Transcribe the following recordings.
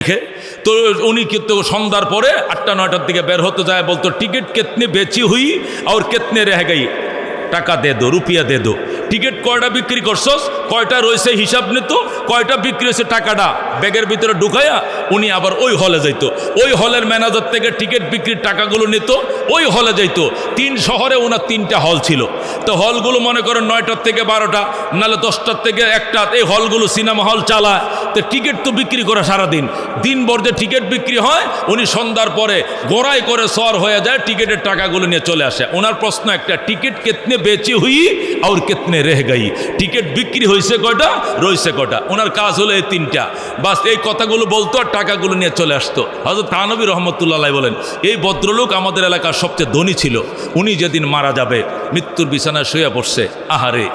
तो उन्हीं तो सन्ध्यार पर 8-9टार दिखे बेर होते जाए बोलते टिकट कितने बेची हुई और कितने रह गई टाका दे दो रुपया दे दो टिकट कयटा बिक्री करछस कयटा रयेछे हिसाब नित कयटा बिक्री हयेछे टाकाटा बैगेर भितरे ढुकाया उनी आबार ओई हले जाइतो ओई हलेर मैनेजार थेके टिकट बिक्रिर टाकागुलो नित ओई हले जाइतो 3 शहरे ओनार 3टा हल छिलो तो हलगुलो मने करेन 9टार थेके 12टा नाले 10टार थेके 1टा এই হলগুলো সিনেমা হল চালায় তো টিকিট তো বিক্রি করে সারা দিন দিনভর যে টিকিট বিক্রি হয় উনি সন্ধ্যার পরে গোড়াই করে সর হয়ে যায় টিকিটের টাকাগুলো নিয়ে চলে আসে ওনার প্রশ্ন একটা টিকিট कितने बेची हुई और कितने रह गई टिकट बिक्री হইছে কয়টা রইছে কয়টা ওনার কাজ হলো এই 3টা বাস এই কথাগুলো বলতো আর টাকাগুলো নিয়ে চলে আসতো হযরত থানবী রহমাতুল্লাহ আলাইহি বলেন এই ভদ্রলোক আমাদের এলাকার সবচেয়ে ধনী ছিল উনি যেদিন মারা যাবে মৃত্যুর বিছানায় শুয়ে পড়ছে আহারে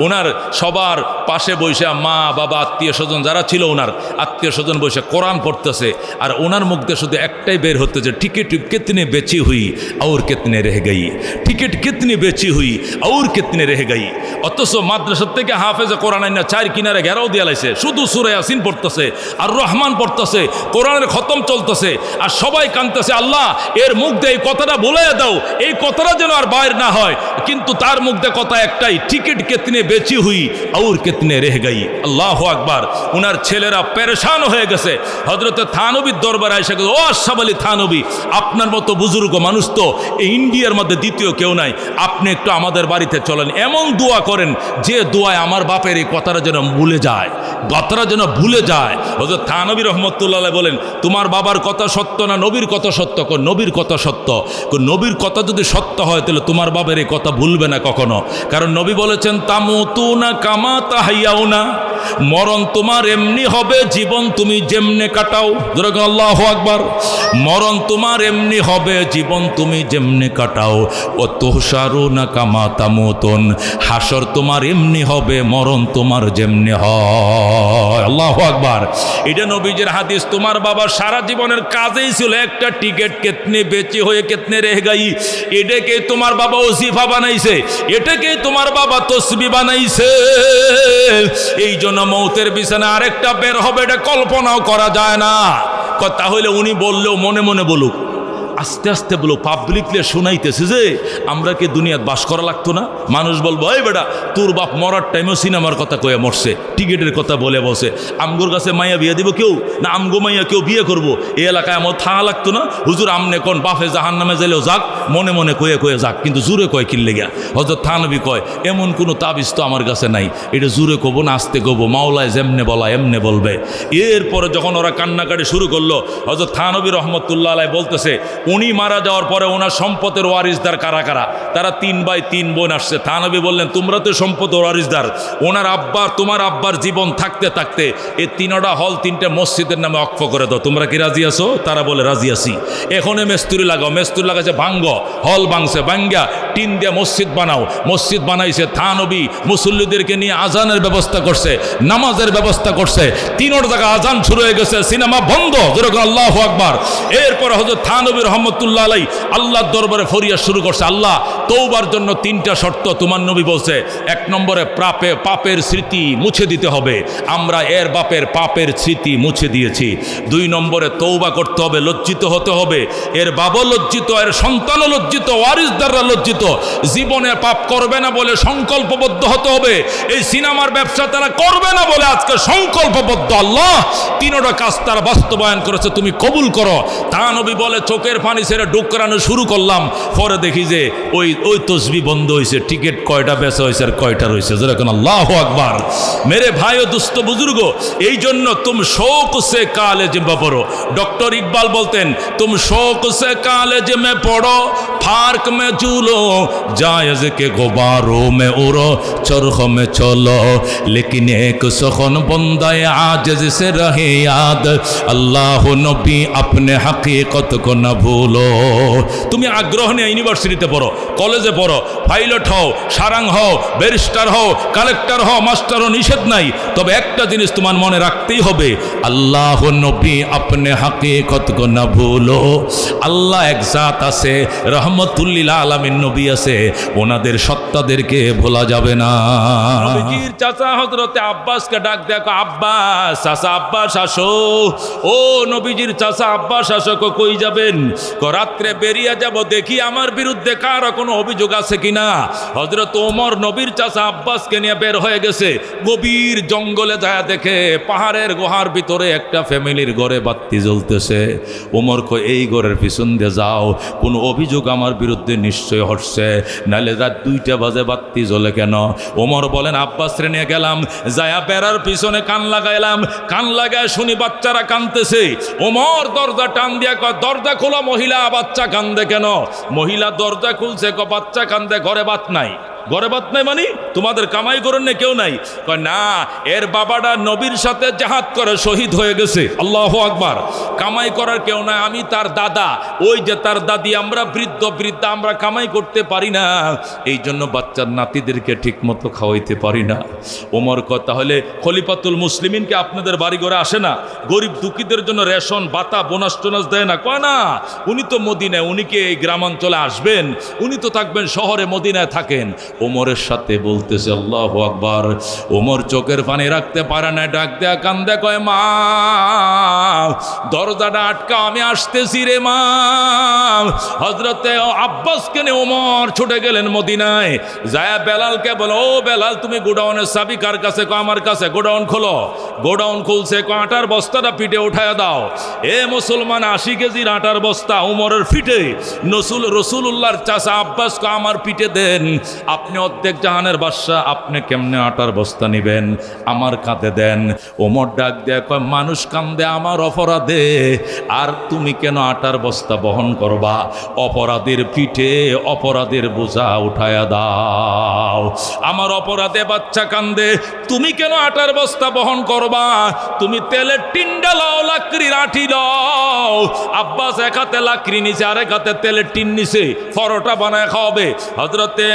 ওনার সবার পাশে বসে মা বাবা আত্মীয় স্বজন যারা ছিল ওনার আত্মীয় স্বজন বসে কোরআন পড়তেছে আর ওনার মুখ দিয়ে শুধু একটাই বের হচ্ছে যে টিকিট कितने बेची हुई और कितने रह गई टिकट कितनी बेची हुई और कितने रह गई অথচ মাদ্রাসা থেকে হাফেজে কোরআন আইনা চার কিনারে ঘেরাও দিয়া লাইছে শুধু সূরা ইয়াসিন পড়তেছে আর রহমান পড়তেছে কোরআনের খতম চলতেছে আর সবাই কাঁদতেছে আল্লাহ এর মুখ দিয়ে এই কথাটা ভুলাইয়া দাও এই কথাটা যেন আর বাইর না হয় কিন্তু তার মুখ দিয়ে কথা একটাই টিকিট कितने बेची हुई और कितने रह गई अल्लाह अकबर उनार छेलेरा परेशान हो गेছে हजरत थानबीर दरबारे आइসা ও আশরাফ আলী থানবী আপনার মতো বুজুর্গ মানুষ তো এই ইন্ডিয়ার মধ্যে দ্বিতীয় কেউ নাই আপনি একটু আমাদের বাড়িতে চলেন এমন দোয়া করেন যে দোয়ায় আমার বাপের এই কথাটা যেন ভুলে যায় কথাটা যেন ভুলে যায় হযরত থানবী রহমাতুল্লাহ আলাইহি বলেন তোমার বাবার কথা সত্য না নবীর কথা সত্য কো নবীর কথা সত্য কো নবীর কথা যদি সত্য হয় তাহলে তোমার বাবার এই কথা ভুলবে না কখনো কারণ নবী বলেছেন তামুতুনা কামা তাহইয়াউনা মরণ তোমার এমনি হবে জীবন তুমি যেমনে কাটাও জোরে বলেন আল্লাহু আকবার মরণ তোমার এমনি হবে জীবন তুমি যেমনে কাটাও ও তুহশারুনা কামা তামুতুন হাসর তোমার এমনি হবে মরণ তোমার যেমনে হয় আল্লাহু আকবার এটা নবীজির হাদিস তোমার বাবা সারা জীবনের কাজেই ছিল একটা টিকিট কিতনে বেচি হয়ে কিতনে রহ গই এটাকে তোমার বাবা ওজিফা বানাইছে এটাকে তোমার বাবা তসবিহ বানাইছে এই জন্য মৌতের বিছানা আরেকটা বের হবে এটা কল্পনাও করা যায় না তাহলে উনি বললেও মনে মনে বলুক আস্তে আস্তে বলো পাবলিকলি শোনাইতেছে যে আমরা কি দুনিয়াত বাস করা লাগতো না মানুষ বলবো এই বেটা তোর বাপ মরার টাইমেও সিনেমার কথা কয়ে মরছে টিকিটের কথা বলে বসে আমগোর কাছে মাইয়া বিয়ে দিব কেউ না আমগো মাইয়া কেউ বিয়ে করবো এই এলাকায় আমার থাকা লাগতো না হুজুর আমনে কোন বাপে জাহান নামে যাইলেও যাক মনে মনে কয়ে কয়ে যাক কিন্তু জুরে কয় কিনলে গিয়া হযরত থানবী কয় এমন কোনো তাবিজ তো আমার কাছে নাই এটা জুরে কব না আস্তে কব মাওলায় যেমনে বলা এমনে বলবে এরপরে যখন ওরা কান্নাকাটি শুরু করলো হযরত থানবী রহমাতুল্লাহ আলাইহি বলতেছে উনি মারা যাওয়ার পরে ওনার সম্পদের ওয়ারিসদার কারা কারা তারা 3 ভাই 3 বোন আসছে থানবী বললেন তোমরা তো সম্পদের ওয়ারিসদার ওনার আব্বা তোমার আব্বার জীবন থাকতে থাকতে এই 3টা হল 3টা মসজিদের নামে ওয়াকফ করে দাও তোমরা কি রাজি আছো তারা বলে রাজি আছি এখন মেস্তুরি লাগাও মেস্তুরি লাগাছে ভাঙ্গ হল ভাঙছে ভাঙ্গা টিন দিয়ে মসজিদ বানাও মসজিদ বানাইছে থানবী মুসল্লিদেরকে নিয়ে আজানের ব্যবস্থা করছে নামাজের ব্যবস্থা করছে 3 জায়গা আজান শুরু হয়ে গেছে সিনেমা বন্ধ জোরে বলেন আল্লাহু আকবার এরপর হযরত থানবী রহমাতুল্লাহ আলাইহি আল্লাহর দরবারে ফরিয়াদ শুরু করছে আল্লাহ তওবার জন্য 3টা শর্ত তোমার নবী বলছে 1 নম্বরে পাপের স্মৃতি মুছে দিতে হবে আমরা এর বাপের পাপের স্মৃতি মুছে দিয়েছি 2 নম্বরে তওবা করতে হবে লজ্জিত হতে হবে এর বাবা লজ্জিত এর সন্তানও লজ্জিত ওয়ারিসদাররা লজ্জিত জীবনে পাপ করবে না বলে সংকল্পবদ্ধ হতে হবে এই সিনেমার ব্যবসা তারা করবে না বলে আজকে সংকল্পবদ্ধ আল্লাহ 3টা কাজ তারা বাস্তবায়ন করেছে তুমি কবুল করো তা নবী বলে চোখের পানি ছেড়ে ডুকরানো শুরু করলাম পরে দেখি যে ওই তসবিহ বন্ধ হয়েছে টিকিট কয়টা বেচা হয়েছে আর কয়টা রয়েছে যেরকম আল্লাহু আকবার মেরে ভাই ও দুস্থ বুজুর্গ এই জন্য তুম শৌক সে কালেজ মে পড়ো ডক্টর ইকবাল বলতেন তুম শৌক সে কালেজ মে পড়ো ফার্ক মে ঝুলো জায়েজ কে গোবারো মে উড়ো চরখ মে চলো লেকিন এক সখন বন্দায়ে আজিজ সে রহে याद আল্লাহ নবী अपने हकीकत को न भूलो তুমি আগ্রহ নিয়ে ইউনিভার্সিটিতে পড়ো কলেজে পড়ো পাইলট হও সারাং হও ব্যারিস্টার হও কালেক্টর হও মাস্টার হও নিষেধ নাই তবে একটা জিনিস তোমার মনে রাখতেই হবে আল্লাহ নবী अपने हकीकत को न भूलो আল্লাহ এক জাত আছে রহমতুল লিল আলামিন নবী আছে, ওনাদের সত্তাদেরকে ভোলা যাবে না। নবীজির চাচা হযরতে আব্বাসকে ডাক দেখো, আব্বাস, চাচা আব্বাস আসো। ও নবীজির চাচা আব্বাস আসো। কই যাবেন? রাত্রে বেরিয়ে যাব, দেখি আমার বিরুদ্ধে কার কোনো অভিযোগ আছে কিনা। হযরত ওমর নবীর চাচা আব্বাসকে নিয়ে বের হয়ে গেছে, গভীর জঙ্গলে যায়, দেখে পাহাড়ের গুহার ভিতরে একটা ফ্যামিলির ঘরে বাতি জ্বলতেছে। ওমর কয়, এই ঘরের পিছন দিয়ে যাও, কোনো অভিযোগ আমার বিরুদ্ধে নিশ্চয় হচ্ছে, নাহলে রাত 2টা বাজে বাতি জ্বলে কেন? ওমর বলেন, আব্বাসরে নিয়ে গেলাম, যায়া বেড়ার পিছনে কান লাগাইলাম, কান লাগায় শুনি বাচ্চারা কাঁদতেছে। ওমর দরজা টান দিয়া কয়, দরজা খোলা, মহিলা বাচ্চা কান্দে কেন? মহিলা দরজা খুলছে, কয় বাচ্চা কান্দে, ঘরে বাত নাই। ঘরে বাত নাই মানে তোমাদের কামাই করেন না, কেউ নাই? কয় না, এর বাবাটা নবীর সাথে জাহাদ করে শহীদ হয়ে গেছে। আল্লাহু আকবার। কামাই করার কেউ নাই, আমি তার দাদা, ওই যে তার দাদি, আমরা বৃদ্ধা, আমরা কামাই করতে পারি না, এই জন্য বাচ্চার নাতিদেরকে ঠিক মতো খাওয়াইতে পারি না। ওমর কয়, তাহলে খলিফাতুল মুসলিমিনকে আপনাদের বাড়ি ঘরে আসে না? গরিব দুঃখীদের জন্য রেশন, বাতা, বোনাস টোনাস দেয় না? কয় না, উনি তো মদিনায়, উনি কি এই গ্রামাঞ্চলে আসবেন? উনি তো থাকবেন শহরে, মদিনায় থাকেন। ওমরের সাথে বলতেছে, আল্লাহু আকবার। ওমর চোখের পানি রাখতে পারে না, ডাক দেয়া কান্দে, কয়, মা, দরজাটা আটকা, আমি আসতেছি রে মা। হযরতে আব্বাসকে নিয়ে ওমর ছুটে গেলেন মদিনায়। যায় বেলালকে বলো, ও বেলাল, তুমি গোডাউনের চাবি কার কাছে? কয়, আমার কাছে। গোডাউন খোলো। গোডাউন খুলছে, কয়, আটার বস্তাটা পিঠে উঠায় দাও। এ মুসলমান, 80 কেজির আটার বস্তা ওমরের পিঠে। রসুলুল্লাহর চাচা আব্বাস কয়, আমার পিঠে দেন। আপনি অর্ধেক জাহানের বাদশা, আপনি কেমনে আটার বস্তা নিবেন? আমার কাঁধে দেন। ওমর ডাক দেয়া কয়, মানুষ কান্দে আমার অপরাধে, আর তুমি কেন আটার বস্তা বহন করবা? অপরাধীর পিঠে অপরাধীর বোঝা উঠায়া দাও। আমার অপরাধে বাচ্চা কান্দে, তুমি কেন আটার বস্তা বহন করবা? তুমি তেলের টিনডা লাও, লাকড়ির আঠি লাও। আব্বাস এক হাতে লাকড়ি নিছে, আরেক হাতে তেলের টিন নিছে, পরোটা বানায় খাওয়াবে। হযরতে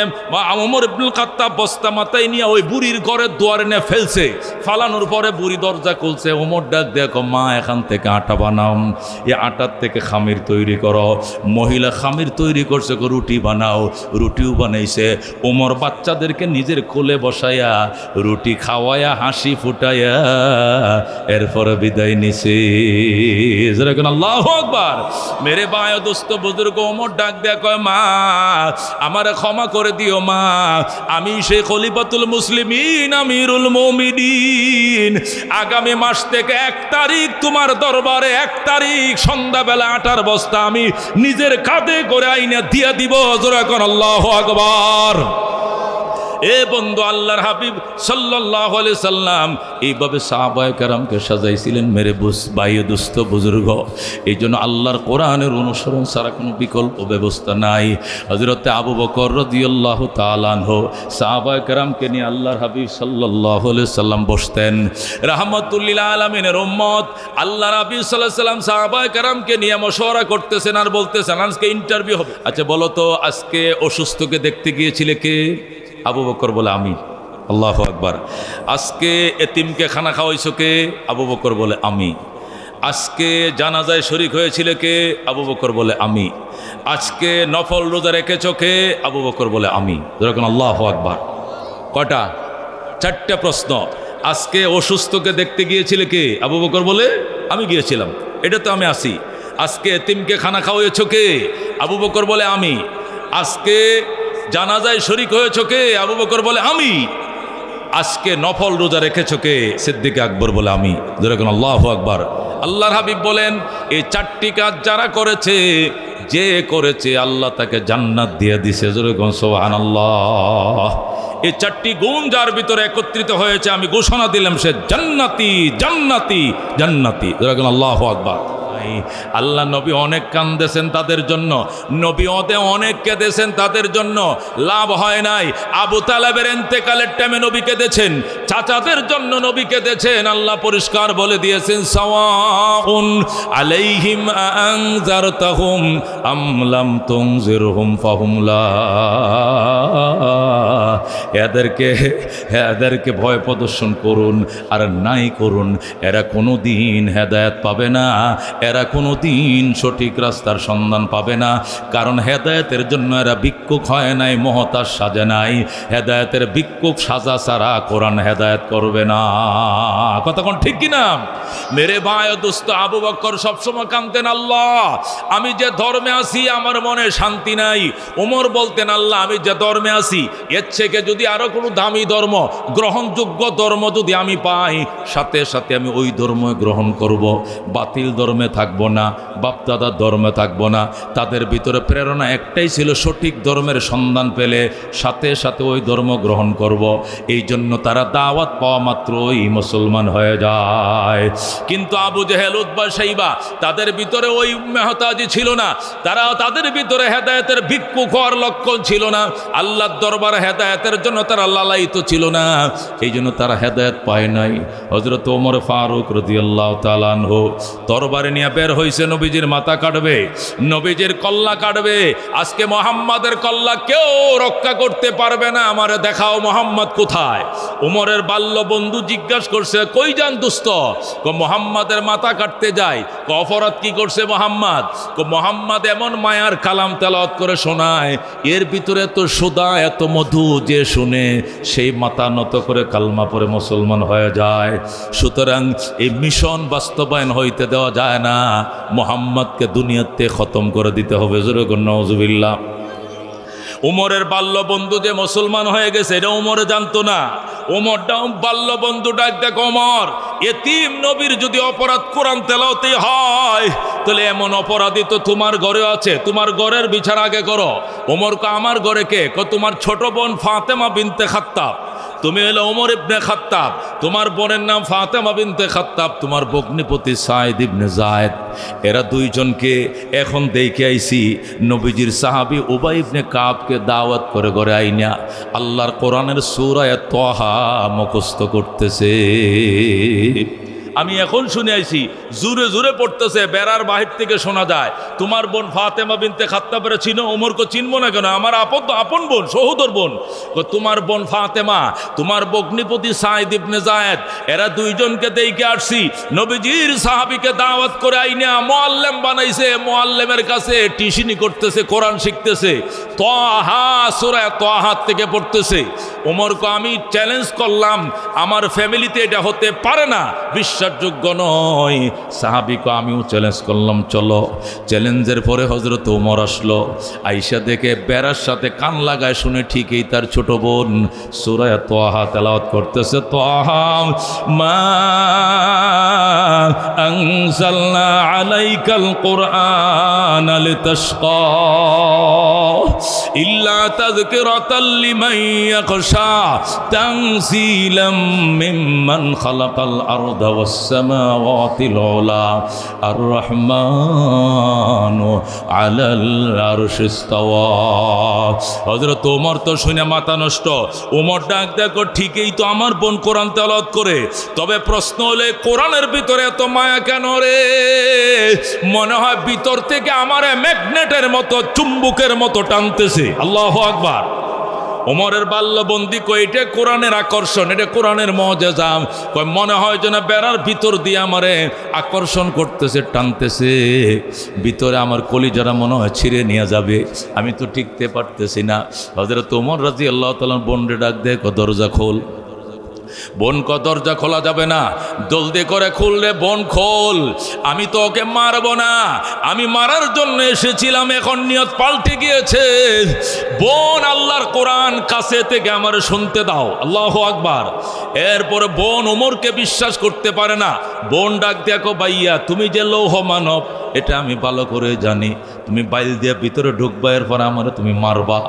ওমর ইবনুল খাত্তাব বস্তা মাথায় নিয়ে ওই বুড়ির ঘরের দুয়ারে নিয়ে ফেলছে। ফালানোর পরে বুড়ি দরজা খুলছে। ওমর ডাক দেখো, মা, এখান থেকে আটা বানাও, এই আটার থেকে খামির তৈরি করো। মহিলা খামির তৈরি করছে, রুটি বানাও। রুটিও বানাইছে। ওমর বাচ্চাদেরকে নিজের কোলে বসাইয়া রুটি খাওয়াইয়া হাসি ফুটাইয়া এরপরে বিদায় নিছে। আল্লাহু আকবার। মেরে বায় দোস্ত বুজুর্গ, ওমর ডাক দেয়া কয়, মা, আমারে ক্ষমা করে দিও মা, আমি সেই খলিফাতুল মুসলিমিন, আমিরুল মুমিনিন, আগামী মাস থেকে 1 তারিখ তোমার দরবারে 1 তারিখ সন্ধ্যাবেলা আটার বস্তা আমি নিজের কাঁধে করে আইনা দিয়া দিব। জোরে কোন আল্লাহু আকবার। এ বন্ধু, আল্লাহর হাবিব সাল্লাল্লাহু আলাইহি সাল্লাম এইভাবে সাহাবায়ে কেরামকে সাজাইছিলেন। মেরে ভাই দোস্ত বুজুর্গ, এই জন্য আল্লাহর কোরআনের অনুসরণ ছাড়া কোনো বিকল্প ব্যবস্থা নাই। হযরতে আবু বকর রাদিয়াল্লাহু তাআলা আনহু সাহাবায়ে কেরামকে নিয়ে আল্লাহর হাবিব সাল্লাল্লাহু আলাইহি সাল্লাম বসতেন। রাহমাতুল লিল আলামিনের উম্মত আল্লাহর হাবিব সাল্লাল্লাহু আলাইহি সাল্লাম সাহাবায়ে কেরামকে নিয়ে মশওয়ারা করতেছেন আর বলতেছেন, আজকে ইন্টারভিউ হবে। আচ্ছা বলো তো, আজকে অসুস্থকে দেখতে গিয়েছিলে কে? আবু বকর বলে, আমি। আল্লাহু আকবার। আজকে এতিমকে খানা খাওয়াইছো কে? আবু বকর বলে, আমি। আজকে জানাজায় শরীক হয়েছিল কে? আবু বকর বলে, আমি। আজকে নফল রোজা রেখেছো কে? আবু বকর বলে, আমি। যেরকম আল্লাহু আকবার। কটা? 4টে প্রশ্ন। আজকে অসুস্থকে দেখতে গিয়েছিলে কে? আবু বকর বলে, আমি গিয়েছিলাম। এটা তো আমি আসি। আজকে এতিমকে খানা খাওয়াইছো কে? আবু বকর বলে, আমি। আজকে জানাজায় শরীক হয়েছো কে? আবু বকর বলে, আমি। আজকে নফল রোজা রেখেছো কে? সিদ্দিক আকবর বলে, আমি। যেরকম আল্লাহু আকবার। আল্লাহর হাবিব বলেন, এই 4টি কাজ যারা করেছে, যে করেছে আল্লাহ তাকে জান্নাত দিয়ে দিছে। যেরকম সুবহানাল্লাহ। এই 4টি গুণ যার ভিতরে একত্রিত হয়েছে, আমি ঘোষণা দিলাম সে জান্নাতি, জান্নাতি, জান্নাতি। যেরকম আল্লাহু আকবার। আল্লাহ নবী অনেক কান্দেছেন তাদের জন্য, নবী অনেক কেঁদেছেন তাদের জন্য, লাভ হয় নাই। আবু তালেবের ইন্তেকালের টাইমে নবী কেঁদেছেন, চাচাদের জন্য নবী কেঁদেছেন। আল্লাহ পরিষ্কার বলে দিয়েছেন, সাওয়াউন আলাইহিম আনজারতাহুম আম লাম তুনজিরহুম ফাহুম লা। এদেরকে ভয় প্রদর্শন করুন আর নাই করুন, এরা কোনো দিন হেদায়েত পাবে না, এরা কোনো দিন সঠিক রাস্তার সন্ধান পাবে না, কারণ হেদায়েতের জন্য এরা ভিক্ষুক হয় নাই, মহতাজ সাজে নাই। হেদায়েতের ভিক্ষুক সাজা ছাড়া কোরআন হেদায়েত করবে না। কথা কোন ঠিক কিনা? মেরে ভাই ও দোস্ত, আবু বকর সবসময় কাঁদতেন, আল্লাহ আমি যে ধর্মে আছি আমার মনে শান্তি নাই। ওমর বলতেন, আল্লাহ আমি যে ধর্মে আছি এর থেকে যদি আরো কোনো দামি ধর্ম, গ্রহণযোগ্য ধর্ম যদি আমি পাই, সাথে সাথে আমি ওই ধর্ম গ্রহণ করব। বাতিল ধর্মে থাকবো না, বাপদাদার ধর্মে থাকবো না। তাদের ভিতরে প্রেরণা একটাই ছিল, সঠিক ধর্মের সন্ধান পেলে সাথে সাথে ওই ধর্ম গ্রহণ করব। এই জন্য তারা দাওয়াত পাওয়া মাত্রই মুসলমান হয়ে যায়। কিন্তু আবু জেহেল, উতবা, শাইবা তাদের ভিতরে ওই মেহতাজি ছিল না। তাদের ভিতরে হেদায়েতের ভিক্ষুক হওয়ার লক্ষণ ছিল না। আল্লাহর দরবারে হেদায়েতের জন্য তারা লালায়িত ছিল না, এই জন্য তারা হেদায়েত পায় নাই। হযরত ওমর ফারুক রাদিয়াল্লাহু তাআলা আনহু তরবারি নিয়ে বের হইছে, নবীজির মাথা কাটবে, নবীজির কল্লা কাটবে। আজকে মুহাম্মাদের কল্লা কেউ রক্ষা করতে পারবে না, আমারে দেখাও মুহাম্মদ কোথায়। ওমরের বাল্য বন্ধু জিজ্ঞাসা করছে, কই যান দোস্ত? মুহাম্মাদের মাথা কাটতে যায়। অপরাধ কি করছে মুহাম্মদ? মুহাম্মদ এমন মায়ার কালাম তেলাওয়াত করে শোনায়, এর ভিতরে এত সুদা এত মধু, যে শুনে সেই মাথা নত করে কালমা পড়ে মুসলমান হয়ে যায়। সুতরাং এই মিশন বাস্তবায়ন হইতে দেওয়া যায় না, মুহাম্মদকে দুনিয়াতে খতম করে দিতে হবে। জোরে বলুন নাউজুবিল্লাহ। উমরের বাল্য বন্ধু যে মুসলমান হয়ে গেছে এটা উমরে জানতো না। ওমরটা বাল্য বন্ধু ডাক দেখ, ওমর এতিম নবীর যদি অপরাধ কোরআন তেলাওয়াতে হয়, তাহলে এমন অপরাধী তো তোমার ঘরে আছে, তোমার ঘরের বিচার আগে করো। ওমর কে আমার ঘরে কে? তোমার ছোট বোন ফাতেমা বিনতে খাত্তাব। তুমি হলো ওমর ইবনে খাত্তাব, তোমার বোনের নাম ফাতেমা বিনতে খাত্তাব, তোমার ভগ্নিপতি সাইদ ইবনে যায়েদ। এরা দুইজনকে এখন দেখে আইছি নবীজির সাহাবী উবাই ইবনে কাবকে দাওয়াত করে ঘরে আইনা আল্লাহর কোরআনের সূরা তাহা মুখস্থ করতেছে। আমি এখন শুনে আইছি জোরে জোরে পড়তেছে, বেড়ার বাহির থেকে শোনা যায়। তোমার বোন ফাতেমা বিনতে খাত্তাবের চিনো? ওমরকে চিনবো না কেন? আমার আপন বোন, সহোদর বোন। তোমার বোন ফাতেমা, তোমার ভগ্নিপতি সাইদ ইবনে যায়েদ, এরা দুইজনকে দেখে আসছি নবীজির সাহাবীকে দাওয়াত করে আইনা মুআল্লিম বানাইছে। মুআল্লিমের কাছে টিউশনি করতেছে, কোরআন শিখতেছে, তাহা সূরা তাহা থেকে পড়তেছে। ওমরকে আমি চ্যালেঞ্জ করলাম, আমার ফ্যামিলিতে এটা হতে পারে না, বিশ্বাসযোগ্য নয়। সাহাবীকে আমিও চ্যালেঞ্জ করলাম, চলো। চ্যালেঞ্জের পরে হযরত ওমর আসলো, আয়েশা দেখে বেড়ার সাথে কান লাগায় শুনে ঠিকই তার ছোট বোন সূরা তাহা তেলাওয়াত করতেছে। তাহা মা আনজালনা আলাইকাল কুরআনা লিতাশকা ইল্লা তাযকিরাতাল লিমান ইয়াখশা তানজিলাম মিম্মান খালাকাল আরদা ওয়াস সামাওয়াতিল উলা আর রহমানু আলাল আরশি ইস্তাওয়া। হযরত ওমর তো শুনে মাথা নষ্ট। ওমর ডাক দেখো, ঠিকই তো আমার বোন কোরআন তেলাওয়াত করে, তবে প্রশ্ন হলে কোরআনের ভিতরে এত মায়া কেন রে? মনে হয় ভিতর থেকে আমারে ম্যাগনেটের মতো, চুম্বকের মতো টানতেছে। আল্লাহু আকবার। ওমরের বাল্যবন্দি কই, এটা কোরআনের আকর্ষণ, এটা কোরআনের মুজিজা। কই মনে হয় যেন বেড়ার ভিতর দিয়ে আমারে আকর্ষণ করতেছে, টানতেছে, ভিতরে আমার কলিজারা মনে হয় ছিঁড়ে নিয়ে যাবে, আমি তো টিকতে পারতেছি না। হযরত ওমর রাদিয়াল্লাহু তাআলা বোনরে ডাক দেয়, দরজা খোল। বোন ক দরজা খোলা যাবে না, জলদি করে খুললে বোন খোল, আমি তো ওকে মারবো না, আমি মারার জন্য এসেছিলাম, এখন নিয়ত পাল্টে গিয়েছে। বোন আল্লাহর কোরআন কাছে থেকে আমার শুনতে দাও। আল্লাহু আকবার। এরপরে বোন ওমরকে বিশ্বাস করতে পারে না। বোন ডাক দেখো, ভাইয়া তুমি যে লৌহ মানব এটা আমি ভালো করে জানি, তুমি বাইল দিয়ে ভিতরে ঢুকবা, এরপর আমার তুমি মারবা,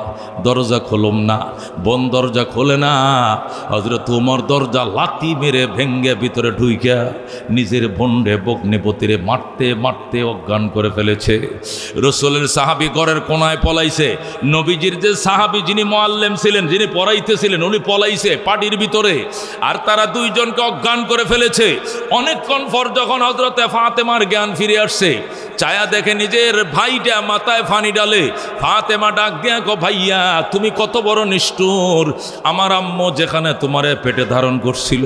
দরজা খোলম না। বোন দরজা খোলে না। হযরত ওমর দরজা লাথি মেরে ভেঙ্গে ভিতরে ঢুইকা নিজের বোনরে ভগ্নিপতিরে মারতে মারতে অজ্ঞান করে ফেলেছে। রাসূলের সাহাবী ঘরের কোনায় পলাইছে। নবীজির যে সাহাবী যিনি মুআল্লিম ছিলেন, যিনি পড়াইতেছিলেন, উনি পলাইছে পাটির ভিতরে, আর তারা দুইজনকে অজ্ঞান করে ফেলেছে। অনেকক্ষণ পর যখন হযরতে ফাতেমার জ্ঞান ফিরে আসছে, চায়া দেখে নিজের ভাইটা মাথায় ফানি ডালে। ফাতেমা ডাক দিয়া কো ভাইয়া তুমি কত বড় নিষ্ঠুর, আমার আম্মু যেখানে তোমারে পেটে ধারণ করছিল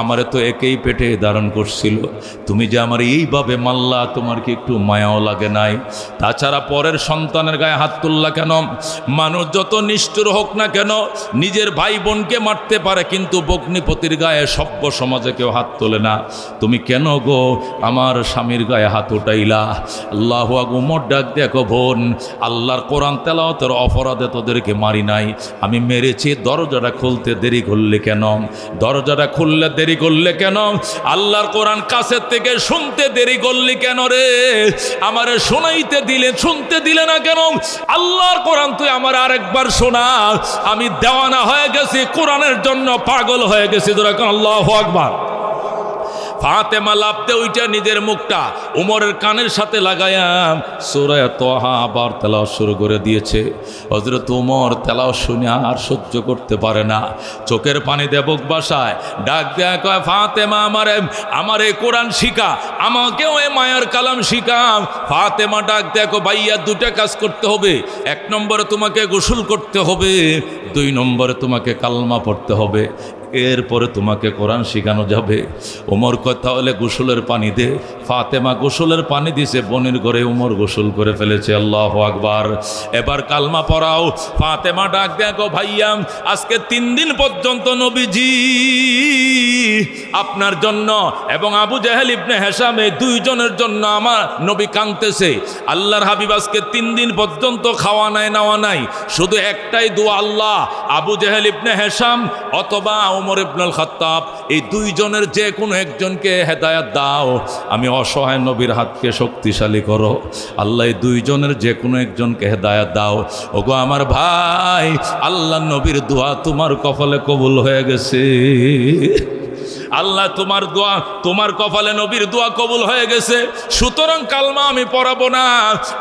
আমারে তো একেই পেটে ধারণ করছিল, তুমি যে আমার এইভাবে মাল্লা, তোমার কি একটু মায়াও লাগে নাই? তাছাড়া পরের সন্তানের গায়ে হাত তুললা কেন? মানুষ যত নিষ্ঠুর হোক না কেন নিজের ভাই বোনকে মারতে পারে, কিন্তু বগ্নিপতির গায়ে সভ্য সমাজে কেউ হাত তোলে না। তুমি কেন গো আমার স্বামীর গায়ে হাত উঠাইলা? আল্লাহু আকবার। উমর ডাক দেখো বোন, আল্লাহর কোরআন তেলাওয়াতের অপরাধে তোদেরকে মারি নাই, আমি মেরেছি। দরজাটা খুলতে দেরি করলে কেন? দরজাটা খুললে দেরি করলে কেন? আল্লাহর কোরআন কাছের থেকে শুনতে দেরি করলি কেন রে? আমারে শোনাইতে দিলে, শুনতে দিলে না কেন? আল্লাহর কোরআন তুই আমার আরেকবার শোনা, আমি দেওয়ানা হয়ে গেছি, কোরআনের জন্য পাগল হয়ে গেছি। আল্লাহু আকবার। ফাতেমা লাফতে ওইটা নিজের মুখটা উমরের কানের সাথে লাগায়া সূরা তাহা আবার তেলাওয়াত শুরু করে দিয়েছে। হযরত উমর তেলাওয়াত শুনে আর সহ্য করতে পারে না, চোখের পানি দিয়ে বুক বাসায়, ডাক দেয়া কয় ফাতেমা আমারে কোরআন শিখা, আমাকেও এ মায়ার কালাম শিখা। ফাতেমা ডাক দেয়া কয় ভাইয়া দুটা কাজ করতে হবে, এক নম্বরে তোমাকে গোসল করতে হবে, দুই নম্বরে তোমাকে কালমা পড়তে হবে, এরপরে তোমাকে কোরআন শেখানো যাবে। ওমর কয় তাহলে গোসলের পানি দে। ফাতেমা গোসলের পানি দিছে, বোনের ঘরে ওমর গোসল করে ফেলেছে। আল্লাহু আকবার। এবার কালমা পড়াও। ফাতেমা ডাক দেখো ভাইয়া আজকে 3 দিন পর্যন্ত নবীজি আপনার জন্য এবং আবু জাহেল ইবনে হিশাম এই দুইজনের জন্য আমার নবী কাঁদতেছে। আল্লাহর হাবিব আজকে 3 দিন পর্যন্ত খাওয়া নাই নেওয়া নাই, শুধু একটাই দোয়া, আল্লাহ আবু জাহেল ইবনে হিশাম অথবা ওমর ইবনুল খাত্তাব এই দুইজনের যে কোনো একজনকে হেদায়েত দাও, আমি অসহায় নবীর হাতকে শক্তিশালী করো। আল্লাহ এই দুইজনের যে কোনো একজনকে হেদায়েত দাও। ওগো আমার ভাই, আল্লাহ নবীর দোয়া তোমার কপালে কবুল হয়ে গেছে। আল্লাহ তোমার দোয়া, তোমার কপালে নবীর দোয়া কবুল হয়ে গেছে। সুতরাং কালমা আমি পড়াবো না,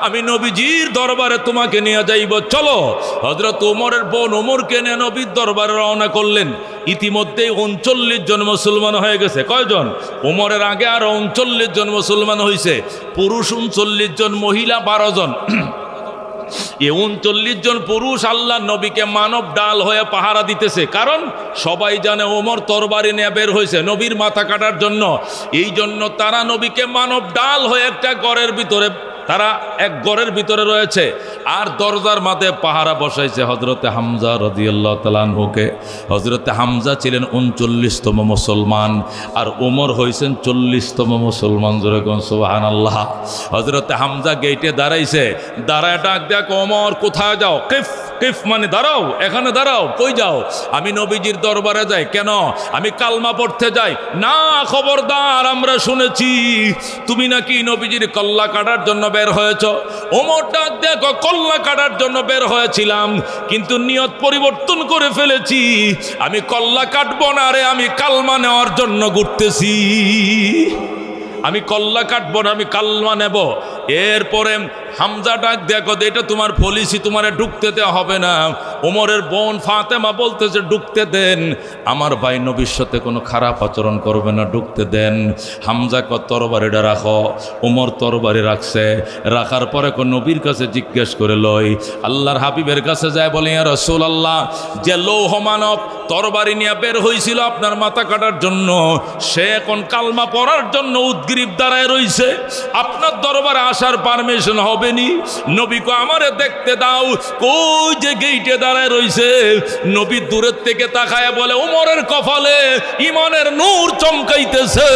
আমি নবীজির দরবারে তোমাকে নিয়ে যাইব। চলো। হযরত ওমরের বোন ওমরকে নিয়ে নবীর দরবারে রওনা করলেন। ইতিমধ্যেই 39 জন মুসলমান হয়ে গেছে। কয়জন? ওমরের আগে আরো 39 জন মুসলমান হয়েছে। পুরুষ 39 জন, মহিলা 12 জন। এই 39 জন পুরুষ আল্লাহ নবীকে মানব ডাল হয়ে পাহারা দিতেছে, কারণ সবাই জানে ওমর তরবারি নিয়ে বের হয়েছে নবীর মাথা কাটার জন্য। এই জন্য তারা নবীকে মানব ডাল হয়ে একটা ঘরের ভিতরে, তারা এক ঘরের ভিতরে রয়েছে, আর দরজার মাঝে পাহারা বসাইছে হযরতে হামজা রাদিয়াল্লাহু তাআলা আনহুকে। হযরতে হামজা ছিলেন 39তম মুসলমান, আর ওমর হয়েছেন 40তম মুসলমান। জোরে কোন সুবহানাল্লাহ। হযরতে হামজা গেটে দাঁড়াইছে, দাঁড়ায় ডাক দেখ ওমর কোথায় যাও? কিফ কিফ মানে দাঁড়াও, এখানে দাঁড়াও। কই যাও? আমি নবীজির দরবারে যাই। কেন? আমি কালমা পড়তে যাই। না, খবরদার, আমরা শুনেছি তুমি নাকি নবীজির কল্লা কাটার জন্য বের হয়েছ। ওমর ডাক দেখো কল্লা কাটার জন্য বের হয়েছিলাম, কিন্তু নিয়ত পরিবর্তন করে ফেলেছি, আমি কল্লা কাটবো না রে, আমি কালমা নেওয়ার জন্য ঘুরতেছি। আমি কল্লা কাটবো না, আমি কালমা নেব। এরপরে হামজা ডাক দেখো এটা তোমার পলিসি, তোমারে ঢুকতে দেওয়া হবে না। ওমরের বোন ফাতেমা বলতেছে ঢুকতে দেন, আমার ভাই নবীর সাথে কোনো খারাপ আচরণ করবে না, ঢুকতে দেন। হামজা ক তরবারিটা রাখো। ওমর তরবারি রাখছে, রাখার পরে নবীর কাছে জিজ্ঞেস করে লই। আল্লাহর হাবিবের কাছে যায়, বলে ইয়া রাসূলুল্লাহ, যে লৌহ মানব তরবারি নিয়ে বের হয়েছিল আপনার মাথা কাটার জন্য, সে এখন কালমা পড়ার জন্য উদ্গ্রীব দাঁড়ায় রয়েছে, আপনার দরবারে আসার পারমিশন হবে নি? নবী কো আমারে দেখতে দাও। কই যে গেইটে দাঁড়ায় রইছে। নবী দূরের থেকে তাকায় বলে ওমরের কপালে ঈমানের নূর চমকাইতেছে,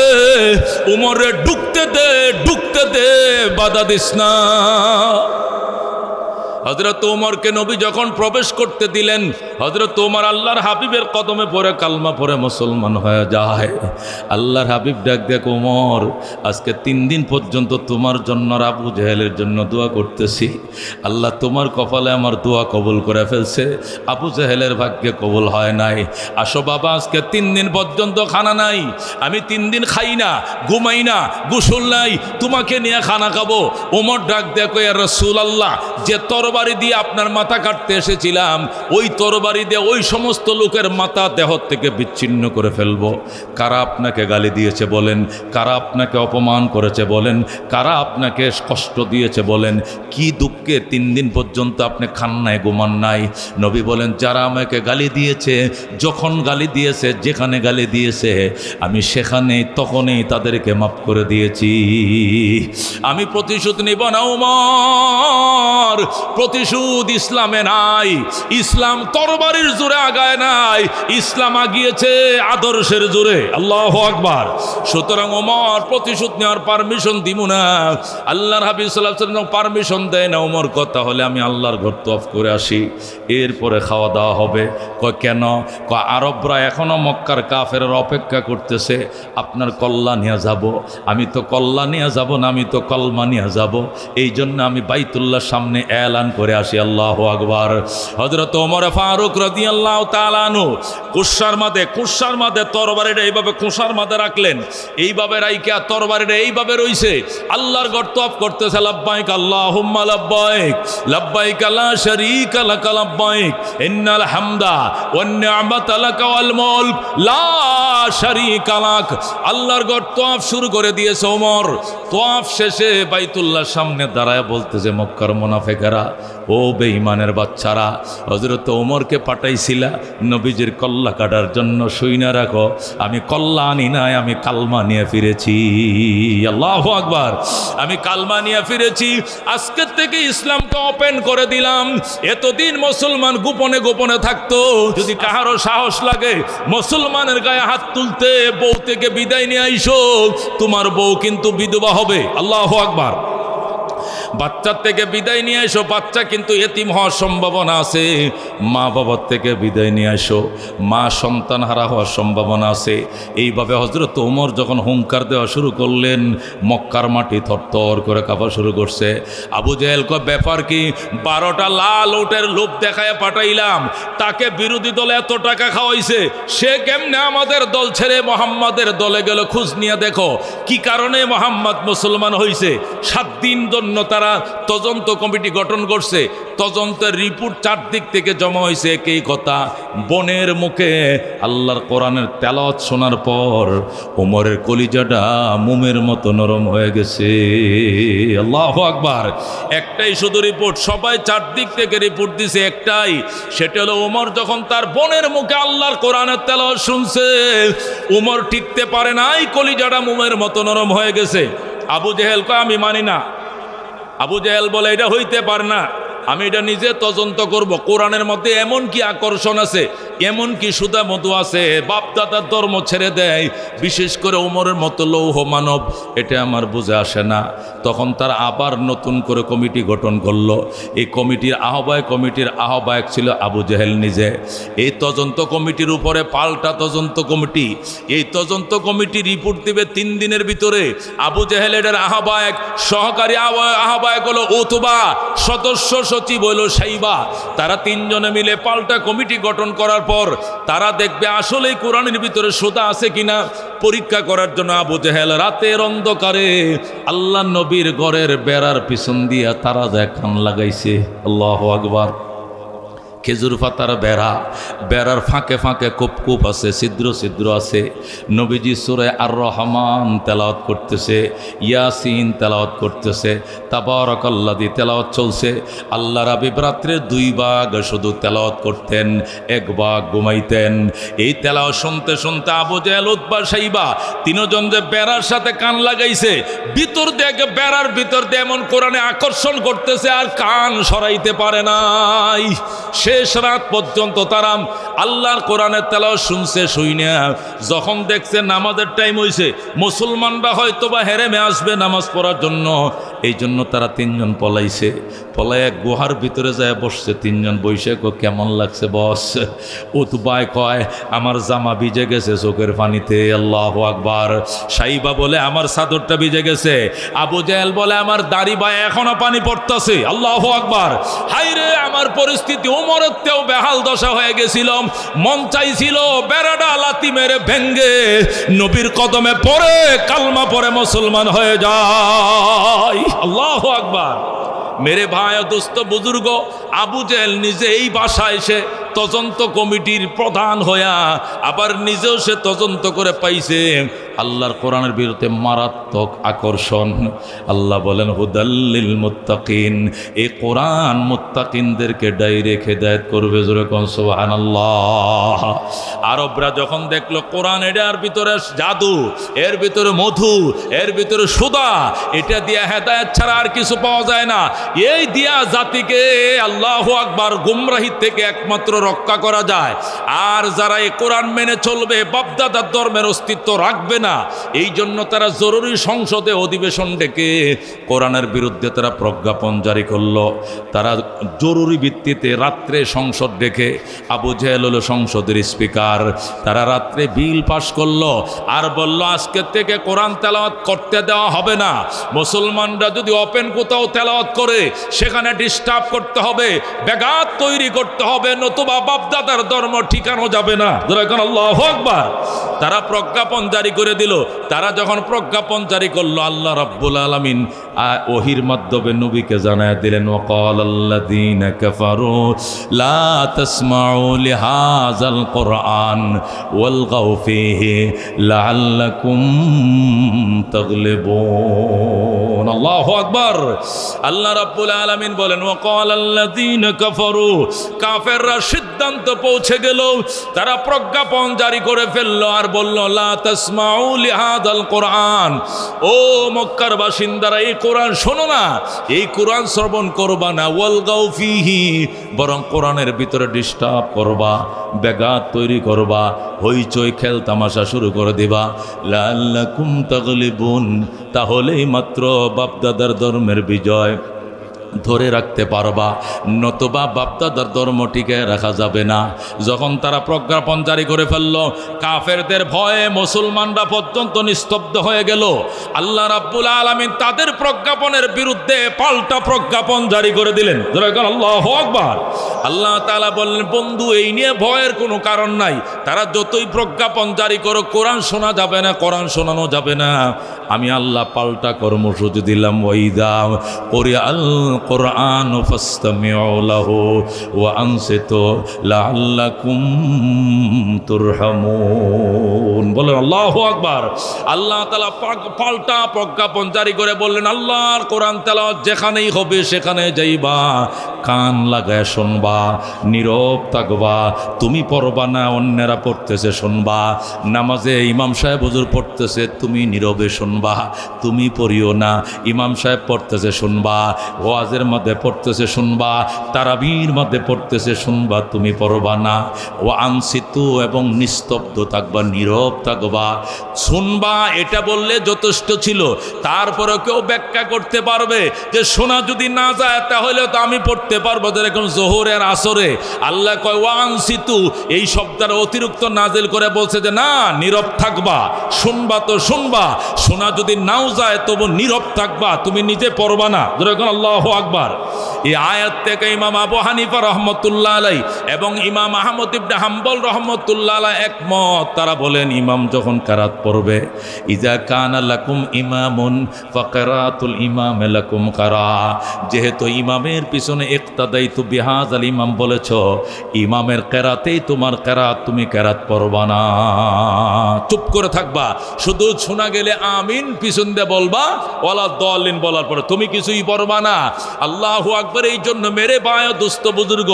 ওমরে ঢুকতে দে, ঢুকতে দে, বাধা দিস না। হযরত ওমরকে নবী যখন প্রবেশ করতে দিলেন, হযরত ওমর আল্লাহর হাবিবের কদমে পড়ে কালমা পড়ে মুসলমান হয়ে যায়। আল্লাহর হাবিব ডাক দেখ ওমর, আজকে 3 দিন পর্যন্ত তোমার জন্য আর আবু জাহেলের জন্য দোয়া করতেছি, আল্লাহ তোমার কপালে আমার দোয়া কবুল করে ফেলছে, আবু জাহেলের ভাগ্যে কবুল হয় নাই। আসো বাবা, আজকে 3 দিন পর্যন্ত খানা নাই, আমি 3 দিন খাই না, ঘুমাই না, গোসল নাই, তোমাকে নিয়ে খানা খাবো। ওমর ডাক দেখো ইয়া রাসূলুল্লাহ, যে তরবারি দিয়ে আপনার মাথা কাটতে এসেছিলাম ওই তরবারি দিয়ে ওই সমস্ত লোকের মাথা দেহ থেকে বিচ্ছিন্ন করে ফেলবো। কারা আপনাকে গালি দিয়েছে বলেন, কারা আপনাকে অপমান করেছে বলেন, কারা আপনাকে কষ্ট দিয়েছে বলেন, কি দুঃখে 3 দিন পর্যন্ত আপনি খান নাই, ঘুমান নাই। নবী বলেন, যারা আমাকে গালি দিয়েছে, যখন গালি দিয়েছে, যেখানে গালি দিয়েছে, আমি সেখানে তখনই তাদেরকে মাফ করে দিয়েছি। আমি প্রতিশোধ নিব না ওমর, প্রতিশোধ ইসলামে নাই। ইসলাম তরবারির জোরে আগায় নাই, ইসলাম আগিয়েছে আদর্শের জোরে। আল্লাহু আকবার। সুতরাং ওমর প্রতিশোধ নেওয়ার পারমিশন দিব না। আল্লাহর হাবিব সাল্লাল্লাহু আলাইহি ওয়াসাল্লাম পারমিশন দেয় না। ওমর কথা হলে আমি আল্লাহর ঘর তওয়াফ করে আসি, এরপরে খাওয়া দাওয়া হবে। কয় কেন? কয় আরবরা এখনো মক্কার কাফেরের অপেক্ষা করতেছে, আপনার কল্লা নিয়ে যাব। আমি তো কল্লা নিয়ে যাব না, আমি তো কলমা নিয়ে যাব। এই জন্য আমি বাইতুল্লাহর সামনে এলান করে আসি। আল্লাহু আকবার। হযরত ওমর ফারুক রাদিয়াল্লাহু তাআলা আনহু কুশার মাঝে তরবারিটা এইভাবে কুশার মাঝে রাখলেন, এইভাবে রাইকা তরবারিটা এইভাবে রইছে। আল্লাহর ঘর তওয়াফ করতেছে। লাব্বাইক আল্লাহুম্মা লাব্বাইক, লাব্বাইক লা শারীকা লাক লাব্বাইক, ইন্নাল হামদা ওয়ান নি'মাতা লাক ওয়াল মুলক লা শারীকা লাক। আল্লাহর ঘর তওয়াফ শুরু করে দিয়েছে ওমর। তওয়াফ শেষে বাইতুল্লাহর সামনে দাঁড়ায় বলতেছে, মক্কার মুনাফিকেরা, ও বেঈমানের বাচ্চারা, হযরত ওমরকে পাঠাইছিলা নবীজির কল্লা কাটার জন্য, শুইনা রাখো, আমি কল্লা আনি নাই, আমি কালমা নিয়ে ফিরেছি। আল্লাহু আকবার। আমি কালমা নিয়ে ফিরেছি। আজকের থেকে ইসলামকে ওপেন করে দিলাম। এতদিন মুসলমান গোপনে গোপনে থাকতো। যদি কাহারও সাহস লাগে মুসলমানের গায়ে হাত তুলতে, বউ থেকে বিদায় নিয়ে আইসো, তোমার বউ কিন্তু বিধবা হবে। আল্লাহু আকবার। বাচ্চার থেকে বিদায় নিয়ে এসো, বাচ্চা কিন্তু এতিম হওয়ার সম্ভাবনা আছে। মা বাবার থেকে বিদায় নিয়ে এসো, মা সন্তান হারা হওয়ার সম্ভাবনা আছে। এইভাবে হযরত ওমর যখন হুঙ্কার দেওয়া শুরু করলেন, মক্কার মাটি থরথর করে কাঁপা শুরু করছে। আবু জেহেল কয়, ব্যাপার কি? 12টা লাল ওটের লোভ দেখায় পাঠাইলাম, তাকে বিরোধী দলে এত টাকা খাওয়াইছে, সে কেমনে আমাদের দল ছেড়ে মোহাম্মদের দলে গেল? খোঁজ নিয়ে দেখো কি কারণে মোহাম্মদ মুসলমান হয়েছে। 7 দিন জন্য তারা তদন্ত কমিটি গঠন করছে। তদন্তের রিপোর্ট 4 দিক থেকে জমা হয়েছে। একই কথা, বনের মুখে আল্লাহর কোরআনের তেলাওয়াত শোনার পর ওমরের কলিজাটা মোমের মতো নরম হয়ে গেছে। আল্লাহু আকবার। একটাই শুধু রিপোর্ট, সবাই 4 দিক থেকে রিপোর্ট দিছে একটাই, সেটা হলো ওমর যখন তার বনের মুখে আল্লাহর কোরআনের তেলাওয়াত শুনছে, ওমর টিকতে পারে নাই, কলিজাটা মোমের মতো নরম হয়ে গেছে। আবু জেহেল কয়, আমি মানি না। আবু জেহেল বলে, এটা হইতে পারে না, আমি এটা নিজে তদন্ত করব। কোরআনের মধ্যে এমন কি আকর্ষণ আছে, এমন কি সুদা মধু আছে, বাপদাদার ধর্ম ছেড়ে দেয়, বিশেষ করে ওমরের মতো লৌহ মানব, এটা আমার বুঝে আসে না। তখন তার আবার নতুন করে কমিটি গঠন করলো। এই কমিটির আহ্বায়ক ছিল আবু জেহেল নিজে। এই তদন্ত কমিটির উপরে পাল্টা তদন্ত কমিটি। এই তদন্ত কমিটি রিপোর্ট দিবে 3 দিনের ভিতরে। আবু জেহেল এর আহ্বায়ক, সহকারী আহ্বায়ক হলো উতবা, সদস্য সচিব হলো সাইবা। তারা 3 জনে মিলে পাল্টা কমিটি গঠন করার পর তারা দেখবে আসলেই কোরআনের ভিতরে সুদা আছে কিনা পরীক্ষা করার জন্য আবু জেহেল রাতের অন্ধকারে আল্লাহ নবীর ঘরের বেড়ার পিছন দিয়া তারা দেখান লাগাইছে। আল্লাহু আকবার। খেজুর পাতার বেড়ার ফাঁকে ফাঁকে কূপ আছে, ছিদ্র আছে। নবীজি সূরা আর রহমান তেলাওয়াত করতেছে, ইয়াসিন তেলাওয়াত করতেছে, তাবারাকাল্লাযী তেলাওয়াত চলছে। আল্লাহর হাবিব রাত্রে 2 ভাগ শুধু তেলাওয়াত করতেন, 1 ভাগ ঘুমাইতেন। এই তেলাওয়াত শুনতে শুনতে আবু জেহেল, উতবা, সাইবা 3 জন যে বেড়ার সাথে কান লাগাইছে, ভিতর দিয়ে বেড়ার ভিতর দিয়ে এমন কোরআনে আকর্ষণ করতেছে আর কান সরাইতে পারে নাই। শেষ রাত পর্যন্ত তারা আল্লাহর কোরআনের তেলাওয়াত শুনছে। শুইনা যখন দেখছে নামাজের টাইম হয়েছে, মুসলমানরা হয়তো বা হেরেমে আসবে নামাজ পড়ার জন্য, এই জন্য তারা 3 জন পলাইছে। পলায় এক গুহার ভিতরে যায় বসছে। 3 জন বৈশে, কেমন লাগছে বস? উতবায় কয়, আমার জামা ভিজে গেছে চোখের পানিতে। আল্লাহু আকবার। সাইবা বলে, আমার চাদরটা ভিজে গেছে। আবু জেহেল বলে, আমার দাড়ি বা এখনো পানি পড়তেছে। আল্লাহু আকবার। হাইরে, আমার পরিস্থিতি ওমরের তেও বেহাল দশা হয়ে গেছিল। মন চাইছিল বেড়াটা লাথি মেরে ভেঙ্গে নবীর কদমে পড়ে কালমা পড়ে মুসলমান হয়ে যায়। আল্লাহু আকবার। মেরে ভাই ও দোস্ত বুজুর্গ, আবু জেহেল নিজে এই বাসায় এসে তদন্ত কমিটির প্রধান হইয়া আবার নিজেও সে তদন্ত করে পাইছে আল্লাহর কোরআনের বিরুদ্ধে মারাত্মক আকর্ষণ। আল্লাহ বলেন হুদাল্লিল মুত্তাকিন, এই কোরআন মুত্তাকিনদেরকে ডাইরেক্ট হেদায়েত করবে। জোরে কোন সুবহানাল্লাহ। আরবরা যখন দেখলো কোরআন এটার ভিতরে জাদু, এর ভিতরে মধু, এর ভিতরে সুদা, এটা দিয়া হেদায়েত ছাড়া আর কিছু পাওয়া যায় না, এই দিয়া জাতিকে আল্লাহু আকবার গুমরাহি থেকে একমাত্র রক্ষা করা যায়। আর যারা এই কোরআন মেনে চলবে বাপদাদার ধর্মের অস্তিত্ব রাখবে না, এই জন্য তারা জরুরি সংসদে অধিবেশন ডেকে কোরআনের বিরুদ্ধে তারা প্রজ্ঞাপন জারি করলো। তারা জরুরি ভিত্তিতে রাত্রে সংসদ ডেকে, আবু জেহেল হলো সংসদের স্পিকার, তারা রাত্রে বিল পাশ করলো আর বলল আজকে থেকে কোরআন তেলাওয়াত করতে দেওয়া হবে না। মুসলমানরা যদি ওপেন কোথাও তেলাওয়াত করে সেখানে ডিস্টার্ব করতে হবে, ব্যাঘাত তৈরি করতে হবে, নতুবা বাপদাদার ধর্ম ঠিকানো যাবে না। আল্লাহু আকবার। তারা প্রজ্ঞাপন জারি করে দিল। তারা যখন প্রজ্ঞাপন জারি করলো, আল্লাহ রাব্বুল আলামিন ওহির মাধ্যমে নবীকে জানায় দিলেন ওয়াকালাল্লাযীনা কাফারু লা তাসমাউ লিহাযাল কুরআন ওয়ালগাউ ফীহি লাআল্লাকুম তাগলিবুন। আল্লাহু আকবার। আল্লাহ রাব্বুল আলামিন বলেন ওয়াকালাল্লাযীনা কাফারু, কাফেররা সিদ্ধান্ত পৌঁছে গেল, তারা প্রজ্ঞাপন জারি করে ফেললো আর বলল লা তাসমাউ লিহাযাল কুরআন, ও মক্কার বাসিন্দারা এই কোরআন শোনো না, এই কোরআন শ্রবণ করবা না, ওয়ালগাউ ফীহি, বরং কোরআনের ভিতরে ডিস্টার্ব করবা, ব্যাঘাত তৈরি করবা, হইচই খেল তামাশা শুরু করে দিবা, লাআল্লাকুম তাগলিবুন, তাহলেই মাত্র বাপদাদার ধর্মের বিজয় ধরে রাখতে পারবা, নতুবা বাপদাদার ধর্ম টিকে রাখা যাবে না। যখন তারা প্রজ্ঞাপন জারি করে ফেলল, কাফেরদের ভয়ে মুসলমানরা পর্যন্ত নিস্তব্ধ হয়ে গেল। আল্লাহ রাব্বুল আলামিন তাদের প্রজ্ঞাপনের বিরুদ্ধে পাল্টা প্রজ্ঞাপন জারি করে দিলেন। আল্লাহু আকবার। আল্লাহ তাআলা বললেন বন্ধু, এই নিয়ে ভয়ের কোনো কারণ নাই, তারা যতই প্রজ্ঞাপন জারি করো কোরআন শোনা যাবে না, কোরআন শোনানো যাবে না। আমি আল্লাহ পাল্টা কর্মসূচি দিলাম, ওয়াইদা কুরিআল কুরআন ফাসতামিউ লাহু ওয়া আনসিতু লাআল্লাকুম তুরহামুন। বলেন আল্লাহু আকবার। আল্লাহ তাআলা পাল্টা প্রজ্ঞাপন জারি করে বললেন আল্লাহর কোরআন তেলাওয়াত যেখানেই হবে সেখানে যাইবা, কান লাগায় শুনবা, নীরব থাকবা, তুমি পড়বা না, অন্যেরা পড়তেছে শুনবা, নামাজে ইমাম সাহেব হুজুর পড়তেছে তুমি নীরবে শুনবা, তুমি পড়িও না, ইমাম সাহেব পড়তেছে শুনবা, ওয়াজের মধ্যে পড়তেছে শুনবা, তারাবির মধ্যে পড়তেছে শুনবা, তুমি পড়বা না। ও আনসিতু, এবং নিস্তব্ধ থাকবা, নীরব থাকবা, শুনবা, এটা বললে যথেষ্ট ছিল। তারপরে কেউ ব্যাখ্যা করতে পারবে যে শোনা যদি না যায় তাহলে তো আমি পড়তে পারবো, যেরকম জোহরের আসরে আল্লাহ কয় ওয়ানসিতু, এই শব্দটা অতিরিক্ত নাজিল করে বলছে যে না, নীরব থাকবা, শুনবা তো শুনবা, শোনা যদি নাও যায় তবু নীরব থাকবা, তুমি নিজে পড়বা না। যেরকম আল্লাহু আকবার। এই আয়াত থেকে ইমাম আবু হানিফা রহমতুল্লাহ আলাই এবং ইমাম আহমদ ইবনে হাম্বল রহমতুল্লাহ আলাই একমত। তারা বলেন ইমাম যখন কিরাত পড়বে, ইজা কানা লাকুম ইমামুন ফাকিরাতুল ইমাম লাকুম কিরা, যেহেতু ইমামের পিছনে ইক্তাদাইতু বিহাযাল ইমাম বলেছ, ইমামের কিরাতেই তোমার কিরাত, তুমি কিরাত পড়বা না, চুপ করে থাকবা, শুধু শোনা গেলে আমিন পিছন দিয়ে বলবা, ওয়ালা দাল্লিন বলার পরে তুমি কিছুই পড়বা না। আল্লাহু আকবার। এই জন্য মেরে ভাই দোস্ত বুজুর্গ,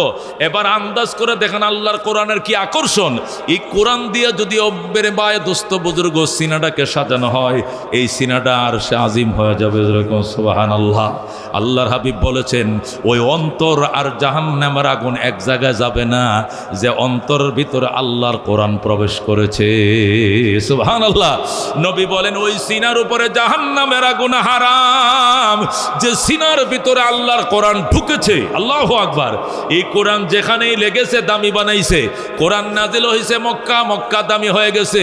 এবার আন্দাজ করে দেখেন আল্লাহর কোরআনের কি আকর্ষণ। এই কোরআন দিয়ে যদি মেরে ভাই দোস্ত বুজুর্গ সিনাটাকে সাজানো হয়, এই সিনাটা আর সে আজিম হয়ে যাবে। যেরকম সুবহানাল্লাহ। আল্লাহর হাবিব বলেছেন ওই অন্তর আর জাহান্নামের আগুন এক জায়গায় যাবে না, যে অন্তরের ভিতরে আল্লাহর কোরআন প্রবেশ করেছে। সুবহানাল্লাহ। নবী বলেন ওই সিনার উপরে জাহান্নামের আগুন হারাম, যে সিনার ভিতরে আল্লাহর কোরআন ঢুকেছে। আল্লাহু আকবার। এই কোরআন যেখানেই লেগেছে দামি বানাইছে। কোরআন নাজিল হয়েছে মক্কা, মক্কা দামি হয়ে গেছে।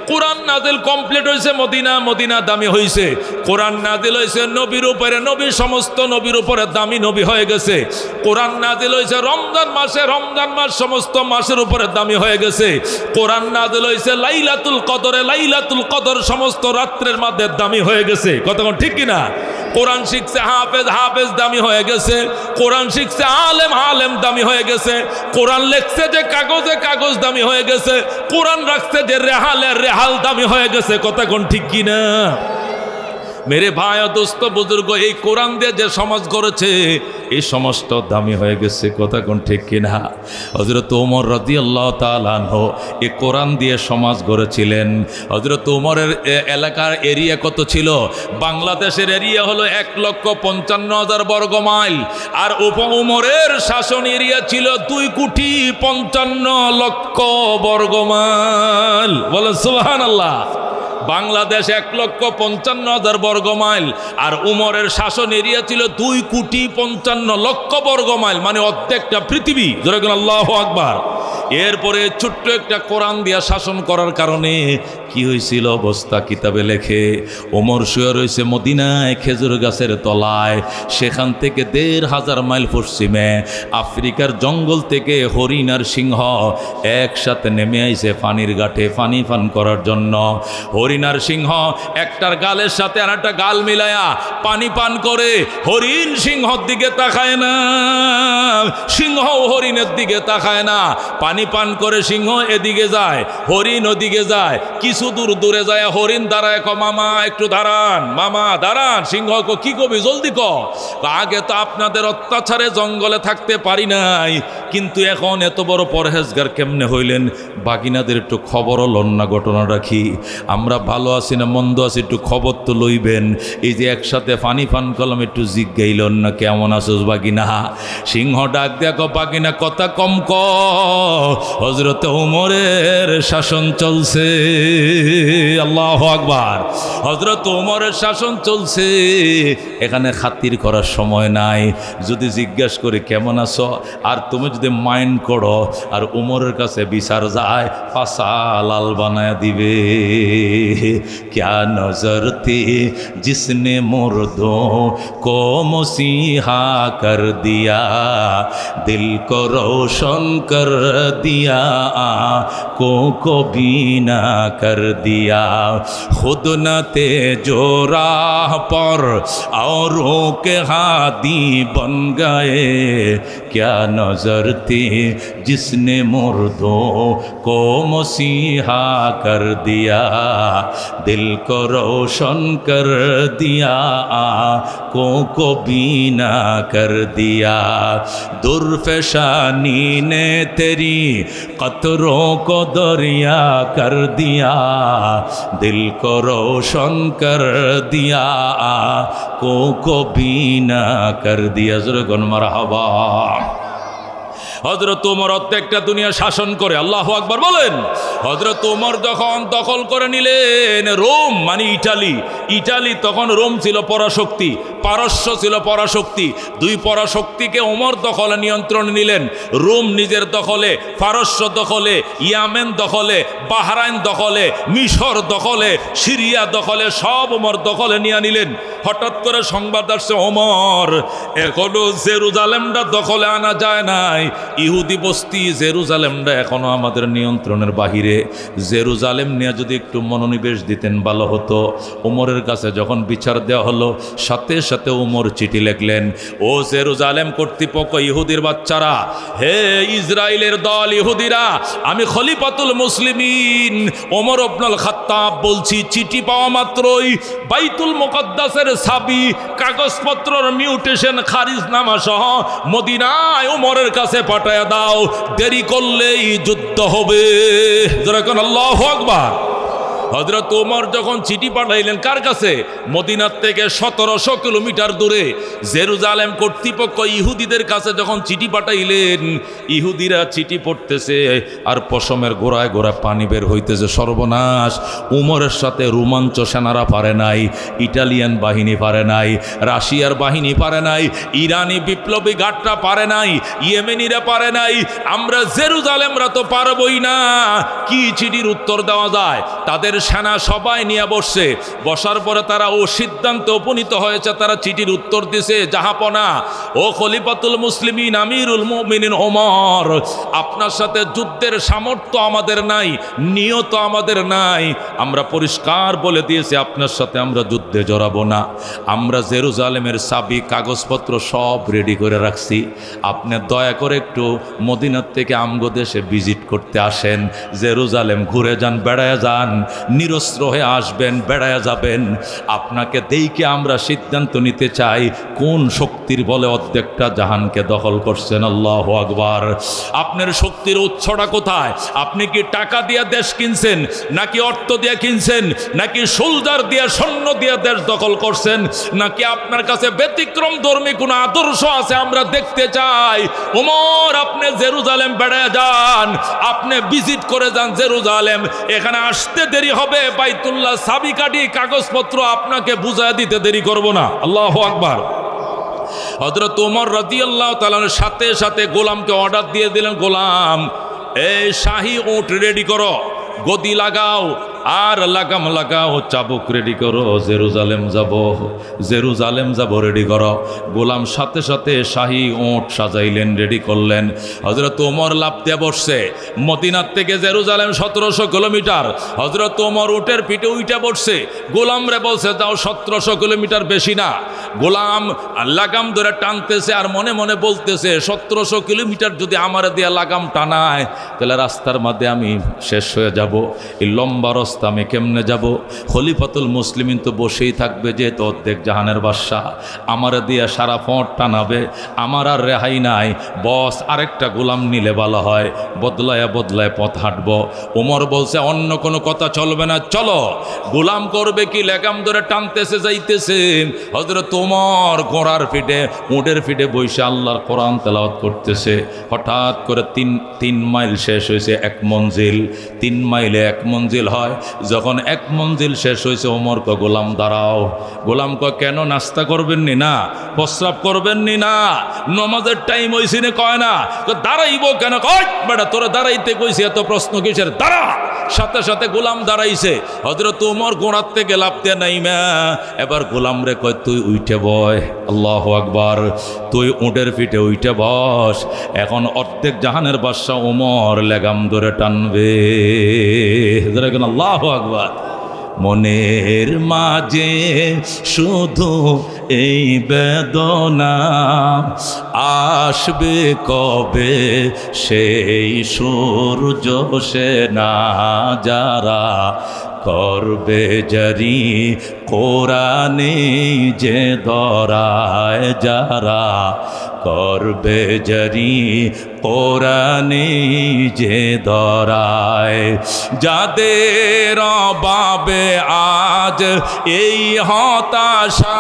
কোরআন নাজিল কমপ্লিট হয়েছে মদিনা, মদিনা দামি হয়েছে। কোরআন নাজিল হয়েছে নবীর উপরে, নবী সমস্ত নবীর উপরে দামি নবী হয়ে গেছে। কোরআন নাজিল হয়েছে রমজান মাসে, রমজান মাস সমস্ত মাসের উপরে দামি হয়ে গেছে। কোরআন নাজিল হয়েছে লাইলাতুল কদরে, লাইলাতুল কদর সমস্ত রাত্রের মধ্যে দামি হয়ে গেছে। কতক্ষণ ঠিক কিনা? কোরআন শিখছে হাফেজ, হাফেজ দামি হয়ে গেছে। কোরআন শিখছে আলেম, আলেম দামি হয়ে গেছে। কোরআন লেখছে যে কাগজে, কাগজ দামি হয়ে গেছে। কোরআন রাখছে যে রেহালে, রেহাল দামি হয়ে গেছে। কথা কোন ঠিক কিনা? মেরে ভাই ও দোস্ত বুজুর্গ, এই কোরআন দিয়ে যে সমাজ গড়েছে এই সমাজটা দামি হয়ে গেছে। কথা কোন ঠিক কিনা? হযরত ওমর রাদিয়াল্লাহু তাআলা আনহু এই কোরআন দিয়ে সমাজ গড়েছিলেন। হযরত ওমরের এলাকার এরিয়া কত ছিল? বাংলাদেশের এরিয়া হলো 1,55,000 বর্গ মাইল, আর ওমরের শাসন এরিয়া ছিল 2,55,00,000 বর্গ মাইল। বলেন সুবহানাল্লাহ। বাংলাদেশ 1,55,000 বর্গ মাইল, আর উমরের শাসন এরিয়া ছিল 2,55,00,000 বর্গ মাইল, মানে অর্ধেকটা পৃথিবী। জোরে বলেন আল্লাহু আকবার। এরপরে ছোট্ট একটা কোরআন দিয়া শাসন করার কারণে কি হয়েছিল অবস্থা কিতাবে লেখে, ওমর শুয়ে রয়েছে মদিনায় খেজুর গাছের তলায়। সেখান থেকে 1,500 মাইল পশ্চিমে আফ্রিকার জঙ্গল থেকে হরিণ আর সিংহ একসাথে নেমে আইছে পানির ঘাটে পানি পান করার জন্য। হরিণ আর সিংহ একটার গালের সাথে আর একটা গাল মিলায়া পানি পান করে। হরিণ সিংহর দিকে তাকায় না, সিংহ হরিণের দিকে তাকায় না। পানি পান করে সিংহ এদিকে যায়, হরিণ ওদিকে যায়। কিছু দূর দূরে যায় হরিণ দাঁড়ায়, মামা একটু দাঁড়ান, মামা দাঁড়ান। সিংহ কি কবি, জলদি ক। আগে তো আপনাদের অত্যাচারে জঙ্গলে থাকতে পারি নাই, কিন্তু এখন এত বড় পরহেজগার কেমনে হইলেন? বাগিনাদের একটু খবরও লন না, ঘটনা রাখি। আমরা ভালো আছি না মন্দ আছি একটু খবর তো লইবেন। এই যে একসাথে পানি পান করলাম, একটু জিজ্ঞাইলন না কেমন আছোস বাগিনা। সিংহ ডাক দেখো, বাগিনা কথা কম ক, হযরত ওমরের শাসন চলছে। আল্লাহু আকবার। হযরত ওমরের শাসন চলছে, এখানে খাতির করার সময় নাই। যদি জিজ্ঞেস করে কেমন আছো, আর তুমি যদি মাইন্ড করো আর ওমরের কাছে বিচার যায়, ফাঁসা লাল বানায় দিবে। क्या नजर थी जिसने मुर्दों को मसीहा कर दिया, दिल को रोशन कर दिया, आँखों को बीना कर दिया, खुद न थे जो राह पर औरों के हादी बन गए। क्या नजर थी जिसने मुर्दों को मसीहा कर दिया, दिल को रोशन कर दिया, आँखों को बीना कर दिया, दुर्फशानी ने तेरी कतरों को दरिया कर दिया, दिल को रोशन कर दिया, आँखों को बीना कर दिया। ज़रूर मरहबा। হযরত ওমর প্রত্যেকটা দুনিয়া শাসন করে। আল্লাহু আকবার বলেন। হযরত ওমর যখন দখল করে নিলেন রোম, মানে ইটালি, ইটালি তখন রোম ছিল পরাশক্তি, পারস্য ছিল পরাশক্তি। দুই পরাশক্তিকে ওমর দখলে নিয়ন্ত্রণে নিলেন। রোম নিজের দখলে, পারস্য দখলে, ইয়ামেন দখলে, বাহরাইন দখলে, মিশর দখলে, সিরিয়া দখলে, সব ওমর দখলে নিয়ে নিলেন। হঠাৎ করে সংবাদ আসছে, ওমর এখনো জেরুজালেমটা দখলে আনা যায় নাই। ইহুদি বস্তি জেরুজালেমটা এখনো আমাদের নিয়ন্ত্রণের বাহিরে। জেরুজালেম নিয়ে যদি একটু মনোনিবেশ দিতেন ভালো হতো। ওমরের কাছে যখন বিচার দেওয়া হলো, সাথে সাথে ওমর চিঠি লিখলেন, ও জেরুজালেম কর্তৃপক্ষ, ইহুদির বাচ্চারা, হে ইসরায়েলের দল ইহুদিরা, আমি খলিফাতুল মুসলিমিন ওমর ইবনুল খাত্তাব বলছি, চিঠি পাওয়া মাত্রই বাইতুল মুকদ্দাসের চাবি, কাগজপত্রের মিউটেশন, খারিজনামা সহ মদিনায় ওমরের কাছে পাঠায়া দাও। দেরি করলেই যুদ্ধ হবে। যারা কোন আল্লাহু আকবার। হযরত ওমর যখন চিঠি পাঠাইলেন কার কাছে? মদিনার থেকে 1700 কিলোমিটার দূরে জেরুজালেম কর্তৃপক্ষ ইহুদিদের কাছে যখন চিঠি পাঠাইলেন, ইহুদিরা চিঠি পড়তেছে আর পশমের গোড়ায় গোড়ায় পানি বের হইতেছে। সর্বনাশ! ওমরের সাথে রোমাঞ্চ সেনারা পারে নাই, ইটালিয়ান বাহিনী পারে নাই, রাশিয়ার বাহিনী পারে নাই, ইরানি বিপ্লবী ঘাটটা পারে নাই, ইয়েমেনিরা পারে নাই, আমরা জেরুজালেমরা তো পারবই না। কি চিঠির উত্তর দেওয়া যায়? তাদের সেনা সবাই নিয়ে বসছে। বসার পরে তারা ও সিদ্ধান্তে উপনীত হয়েছে, তারা চিঠির উত্তর দিছে, জাহাপনা ও খলিফাতুল মুসলিমিন আমিরুল মুমিনিন ওমর, আপনার সাথে যুদ্ধের সামর্থ্য আমাদের নাই, নিয়ত আমাদের নাই। আমরা পরিষ্কার বলে দিয়েছি আপনার সাথে আমরা যুদ্ধে জড়াবো না। আমরা জেরুজালেমের চাবি কাগজপত্র সব রেডি করে রাখছি। আপনি দয়া করে একটু মদিনার থেকে আমগো দেশে ভিজিট করতে আসেন, জেরুজালেম ঘুরে যান, বেড়ায় যান, নিরস্ত্র হয়ে আসবেন, বেড়ায় যাবেন। আপনাকে দেইকে আমরা সিদ্ধান্ত নিতে চাই কোন শক্তির বলে অর্ধেকটা জাহানকে দখল করছেন। আল্লাহু আকবার। আপনার শক্তির উৎসটা কোথায়? আপনি কি টাকা দিয়ে দেশ কিনছেন, নাকি অর্থ দিয়ে কিনছেন, নাকি সোলজার দিয়ে সৈন্য দিয়ে দেশ দখল করছেন, নাকি আপনার কাছে ব্যতিক্রম ধর্মী কোনো আদর্শ আছে? আমরা দেখতে চাই। ওমর, আপনি জেরুজালেম বেড়ায় যান, আপনি ভিজিট করে যান জেরুজালেম। এখানে আসতে দেরি হবে, বাইতুল্লাহ চাবি কাঠি কাগজপত্র আপনাকে বুঝায় দিতে দেরি করব না। আল্লাহু আকবার। হযরত ওমর রাদিয়াল্লাহু তাআলার সাথে সাথে গোলামকে অর্ডার দিয়ে দিলেন, গোলাম এই শাহী উট রেডি করো, গদি লাগাও আর লাগাম লাগাও, চাবুক রেডি করো, জেরুজালেম যাব রেডি করো। গোলাম সাথে সাথে শাহী উট সাজাইলেন, রেডি করলেন। হযরত ওমর লাফ দিয়ে বসছে। মদিনার থেকে জেরুজালেম 1700 কিলোমিটার। হযরত ওমর উটের পিঠে উইটা বসছে। গোলাম রে বলছে, যাও 1700 কিলোমিটার বেশি না। গোলাম লাগাম ধরে টানতেছে আর মনে মনে বলতেছে, 1700 কিলোমিটার যদি আমার দিয়ে লাগাম টানায় তাহলে রাস্তার মধ্যে আমি শেষ হয়ে যাব। এই লম্বা রাস্তা আমি কেমনে যাব? খলিফাতুল মুসলিমিন তো বসেই থাকবে, যে তো অর্ধেক জাহানের বাদশা, আমার দিয়ে সারা ফট টানাবে, আমার আর রেহাই নাই। বস আরেকটা গোলাম নিলে ভালো হয়, বদলায় পথ হাঁটব। ওমর বলছে, অন্য কোনো কথা চলবে না, চলো। গোলাম করবে কি? লেগাম ধরে টানতেছে, যাইতেছে। হযরত ওমর ঘোড়ার পিঠে, উটের পিঠে বসে আল্লাহর কোরআন তেলাওয়াত করতেছে। হঠাৎ করে তিন মাইল শেষ হয়েছে, 1 মঞ্জিল। 3 মাইলে 1 মঞ্জিল হয়। যখন 1 মঞ্জিল শেষ হয়েছে, ওমর কো, গোলাম দাঁড়াও। গোলাম কয়, কেন? নাস্তা করবেন নি না? প্রস্রাব করবেন নি না? নমাজের টাইম হয়েছে না? কয় না। দাঁড়াইব কেন? কয় বেটা, তোরা দাঁড়াইতে কইছি, এত প্রশ্ন কিসের? দাঁড়া। সাথে সাথে গোলাম দাঁড়াইছে। হযরত ওমর গোড়ার থেকে লাফতে নাইমা এবার গোলাম রে কয়, তুই উইঠে বয়। আল্লাহু আকবার। তুই উটের পিঠে উইঠে বস। এখন অর্ধেক জাহানের বাদশা ওমর লেগাম ধরে টানবে। আল্লাহু আকবার। মনের মাঝে শুধু এই বেদনা, আসবে কবে সেই সূর্য সেনা, যারা করবে জারি কোরআনে যে দরায়, যারা করবে জারি কোরআনে যে দরায়, যাদের অভাবে আজ এই হতাশা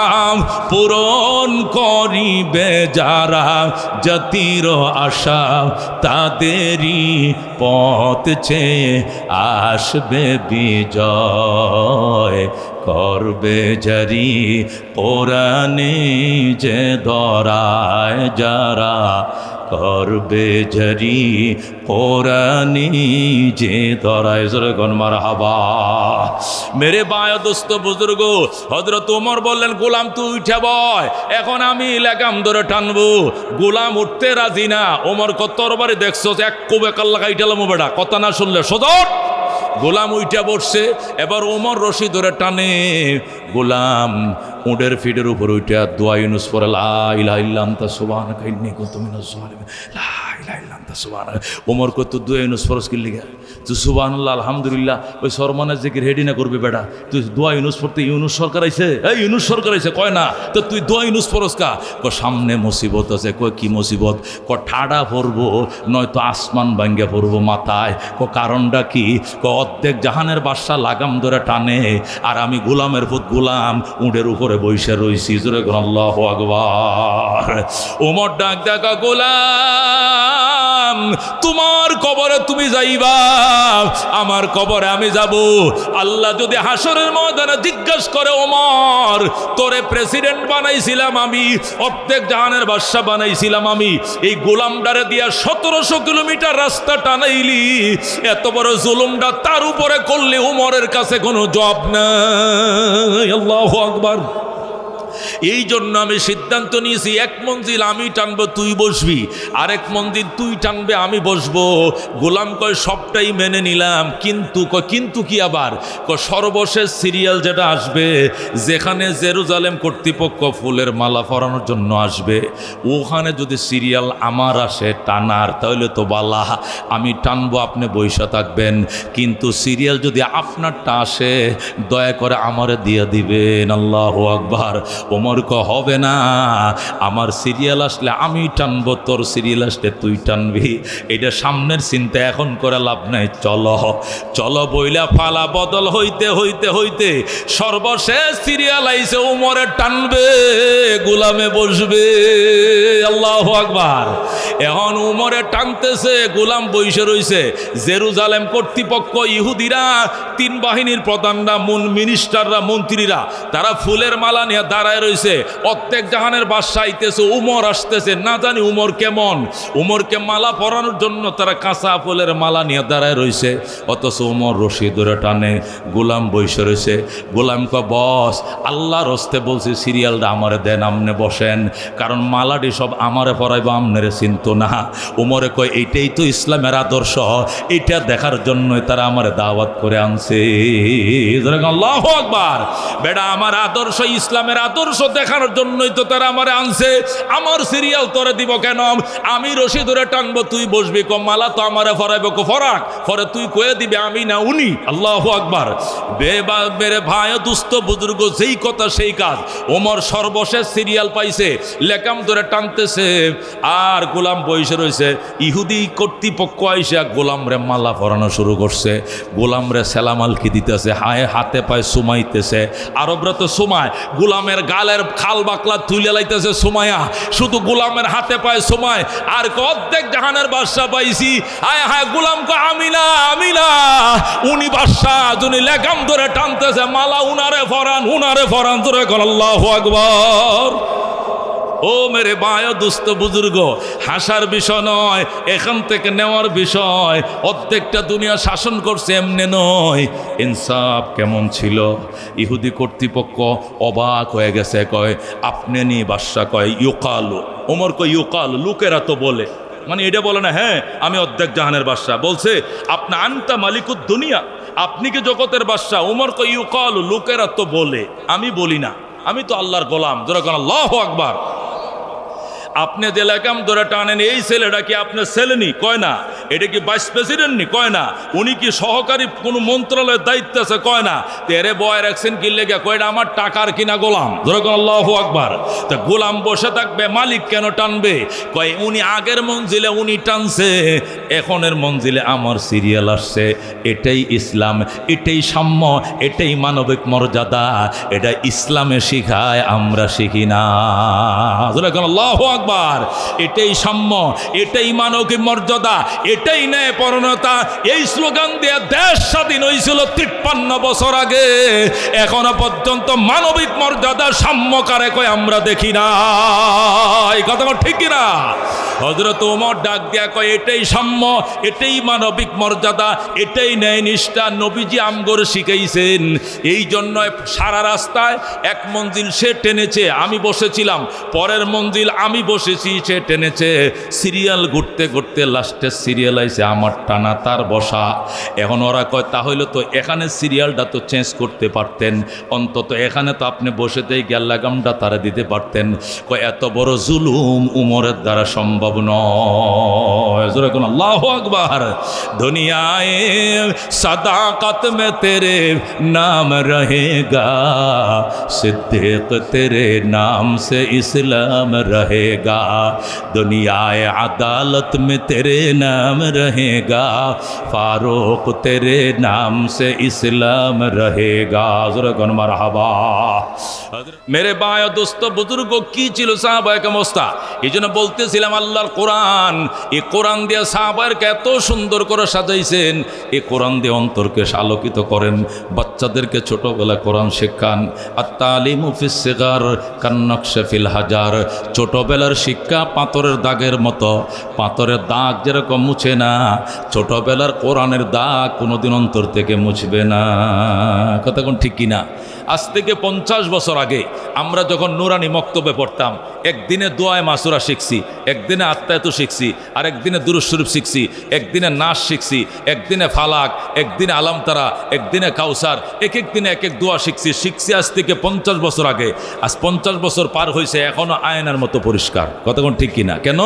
পূরণ করিবে যারা, জাতির আশা তাদেরই পথ চেয়ে আসবে বিজয়, করবে জারি কোরআনে যে দরায়, যারা করবে জারি কোরআনে যে দরায়। জোরেগণ মারহাবা। মেরে বায় দোস্ত বুজুর্গ, হযরত ওমর বললেন, গোলাম তুই উঠে বয়, এখন আমি লাগাম ধরে টানবো। গোলাম উঠতে রাজি না। ওমর কত তরবারি দেখছো, এক কোবে কাল্লা কাইটালাম বেটা, কথা না শুনলে সদর। গোলাম উইটা বসছে। এবার ওমর রশি ধরে টানে। গোলাম উটের ফিটের উপর উইটা দোয়া ইউনুস পড়ে, লা ইলাহা ইল্লা আনতা সুবহানাকা ইন্নী কুনতু মিনাজ জালিমিন, লা ইলাহা ইল্লা আনতা সুবহানাকা। ওমর কত দোয়া ইউনুস ফরজ কি লিগা? তুই সুবহানাল্লাহ আলহামদুলিল্লাহ ওই সরমানের জিকির হেডি না করবি বেটা, তুই দোয়া ইউনুস পড়তে ইউনুস সরকার আইছে, এই ইউনুস সরকার আইছে কয় না, তো তুই দোয়া ইউনুস ফরজ কা? সামনে মুসিবত আছে। কয় কি মুসিবত? ঠাডা পড়বো, নয়তো আসমান ভাঙ্গে পড়বো মাথায়। কারণটা কি? অর্ধেক জাহানের বাদশা লাগাম ধরে টানে, আর আমি গোলামের পুত গোলাম উটের উপরে বইসা রইছি। জোরে আল্লাহু আকবার। ওমর ডাক দেখা, গোলাম তোমার কবরে তুমি যাইবা, আমার কবরে আমি যাব। আল্লাহ যদি হাসরের ময়দানে জিজ্ঞাসা করে, ওমর তোরে প্রেসিডেন্ট বানাইছিলাম আমি, অর্ধেক জাহানের বাদশা বানাইছিলাম আমি, এই গোলামডারে দিয়া 1700 কিলোমিটার রাস্তা টানাইলি, এত বড় জুলুমটা তার উপরে করলে ওমরের কাছে কোনো জবাব নাই। আল্লাহু আকবার। এই জন্য আমি সিদ্ধান্ত নিয়েছি, এক মঞ্জিল আমি টানবো তুই বসবি, আরেক মঞ্জিল তুই টানবে আমি বসবো। গোলাম কয় সবটাই মেনে নিলাম, কিন্তু কি আবার সর্বশেষ সিরিয়াল যেটা আসবে, যেখানে জেরুজালেম কর্তৃপক্ষ ফুলের মালা পরানোর জন্য আসবে, ওখানে যদি সিরিয়াল আমার আসে টানার, তাহলে তো বালা, আমি টানবো, আপনি বৈশা থাকবেন। কিন্তু সিরিয়াল যদি আপনারটা আসে, দয়া করে আমারে দিয়ে দিবেন। আল্লাহু আকবার। ওমর হবে না, আমার সিরিয়াল আসলে আমি টানবো, তোর সিরিয়াল আসলে তুই টানবি, এটা সামনের চিন্তা এখন করে লাভ নাই, চলো চলো বইলা ফালা বদল হইতে হইতে হইতে সর্বশেষ সিরিয়াল আইছে, ওমরে টানবে, গোলামে বসবে। আল্লাহু আকবার। এখন উমরে টানতেছে, গোলাম বইসে রইছে। জেরুজালেম কর্তৃপক্ষ, ইহুদিরা, 3 বাহিনীর প্রধানরা, মিনিস্টাররা, মন্ত্রীরা, তারা ফুলের মালা নিয়ে দাঁড়ায় রইছে। প্রত্যেক জাহানের বাদশা আইতেছে, উমর আসতেছে, না জানি উমর কেমন। উমরকে মালা পরানোর জন্য তারা কাঁচা ফুলের মালা নিয়ে দাঁড়ায় রইছে, অথচ উমর রশি ধরে টানে, গোলাম বইসে রইছে। গোলাম কয়, বস আল্লাহর হস্তে বলছি সিরিয়ালটা আমারে দেন, আমনে বসেন, কারণ মালাটি সব আমারে পরাইব, আমনেরে চিনতো না। উমরে কয়, এইটাই তো ইসলামের আদর্শ, এইটা দেখার জন্যই তারা আমারে দাওয়াত করে আনছে। আল্লাহু আকবার। বেটা, আমার আদর্শ, ইসলামের আদর্শ দেখানোর জন্যই তো তারা আমারে আনছে, আমার সিরিয়াল তোরে দিব কেন? আমি রশি ধরে টানবো, তুই বসবি, মালা তো আমারে ফরাইব, ফরাক ফরে তুই কয়ে দিবে, আমি না উনি। আল্লাহু আকবার। বেরে ভাই, দুস্থ বুজুর্গ, যেই কথা সেই কাজ। ওমর সর্বশেষ সিরিয়াল পাইছে, লেকাম ধরে টানতেছে, আর গোলাম বসে রয়েছে। ইহুদি কর্তৃপক্ষ আইসা গোলামরে মালা পরানো শুরু করছে, গোলামরে সেলামালকি দিতেছে, হাতে পায়ে সুমাইতেছে। আরবরা তো সুমায়, গোলামের গালের খাল বাকলা তুলে লাইতেছে সুমায়া, শুধু গোলামের হাতে পায়ে সুমায়। আর অর্ধেক জাহানের বাদশা পাইছি, হায় হায়, গোলাম কো আমি না, উনি বাদশা, উনি লেগাম ধরে টানতেছে, মালা উনারে ফরান ধরে। আল্লাহু আকবার। ও মেরে বায়, দুস্থ বুজুর্গ, হাসার বিষয় নয়, এখান থেকে নেওয়ার বিষয়। অর্ধেকটা দুনিয়া শাসন করছে, এমনি নয়। ইনসাফ কেমন ছিল! ইহুদি কর্তৃপক্ষ অবাক হয়ে গেছে, কয় আপনি নি বাদশা? কয় ইউকালু। ওমর কয় ইউকালু, লোকেরা তো বলে, মানে এটা বলে না, হ্যাঁ আমি অর্ধেক জাহানের বাদশা। বলছে আপনি আনতা মালিকুদ দুনিয়া, আপনি কি জগতের বাদশা? ওমর কয় ইউকালু, লোকেরা তো বলে, আমি বলি না, আমি তো আল্লাহর গোলাম। জোরে কোন আল্লাহু আকবার। আপনি যে লেকাম ধরে টানেন, এই ছেলেটা কি আপনার ছেলে নি? কয় না। এটা কি ভাইস প্রেসিডেন্ট নি? কয় না। উনি কি সহকারী কোনো মন্ত্রণালয়ের দায়িত্ব আছে? কয় না। তেরে বয় রাখছেন কি লেগে? কয়টা আমার টাকার কিনা গোলাম। ধরে কোন আল্লাহু আকবার। তা গোলাম বসে থাকবে, মালিক কেন টানবে? কয় উনি আগের মঞ্জিলে উনি টানছে, এখনের মঞ্জিলে আমার সিরিয়াল আসছে। এটাই ইসলাম, এটাই সাম্য, এটাই মানবিক মর্যাদা। এটা ইসলামে শিখায়, আমরা শিখি না। ধরে কোন আল্লাহু আকবার। এটাই সাম্য, এটাই মানবিক মর্যাদা, এটাই ন্যায় পরণতা। এই স্লোগান দিয়ে দেশ স্বাধীন হয়েছিল 53 বছর আগে। এখনো পর্যন্ত মানবিক মর্যাদা, সাম্য কারে কয় আমরা দেখি না। এই কথা ঠিক কিনা? হযরত ওমর ডাক দিয়া কয় এটাই সাম্য, এটাই মানবিক মর্যাদা, এটাই ন্যায় নিষ্ঠা। নবীজি আমগরে শিখাইছেন। এই জন্য সারা রাস্তায় এক মঞ্জিল সে টেনেছে, আমি বসেছিলাম, পরের মঞ্জিল আমি বসেছি, সে টেনেছে। সিরিয়াল ঘুরতে ঘুরতে লাস্টের সিরিয়াল আইছে আমার টানা, তার বসা। এখন ওরা কয় তাহলে তো এখানে সিরিয়ালটা তো চেঞ্জ করতে পারতেন, অন্তত এখানে তো আপনি বসেতেই গেল্লাগামটা তারা দিতে পারতেন। কয় এত বড় জুলুম উমরের দ্বারা সম্ভব নয়। জোরে কোন আল্লাহু আকবার। দুনিয়ায়ে সাদাকত মে তেরে নাম রহেগা, সিদ্দিক তেরে নাম সে ইসলাম रहेगा, दुनियाए अदालत में तेरे नाम रहेगा, फारूक तेरे नाम से इस्लाम रहेगा। ज़ुरगन मरहबा। मेरे भाई दोस्तों बुजुर्गों, की ছিল সাহাবায়ে কেরাম অবস্থা। এই জন্য বলতেছিলাম আল্লাহর কোরআন, এই কোরআন দিয়ে সাহাবাকে এত সুন্দর করে সাজাইছেন, এই কোরআন দিয়ে অন্তরকে আলোকিত করেন। বাচ্চাদেরকে ছোটবেলা কোরআন শেখান। আত-তালিমু ফিস সিগার কান্নাকশা ফিল হাজার। ছোটবেলার শিক্ষা পাথরের দাগের মতো, পাথরের দাগ যেরকম মুছে না, ছোটবেলার কোরআনের দাগ কোনোদিন অন্তর থেকে মুছবে না। কথা কোন ঠিক কিনা? আজ থেকে 50 বছর আগে আমরা যখন নুরানি মক্তবে পড়তাম, একদিনে দোয়ায়ে মাসুরা শিখছি, একদিনে আত্মায়াতু শিখছি, আর একদিনে দুরূদ শরীফ শিখছি, একদিনে নাস শিখছি, একদিনে ফালাক, একদিনে আলামতারা, একদিনে কাউসার, এক এক দিনে এক এক দোয়া শিখছি আজ থেকে 50 বছর আগে। আজ 50 বছর পার হয়েছে, এখনও আয়নার মতো পরিষ্কার। কতক্ষণ ঠিক কিনা? কেন?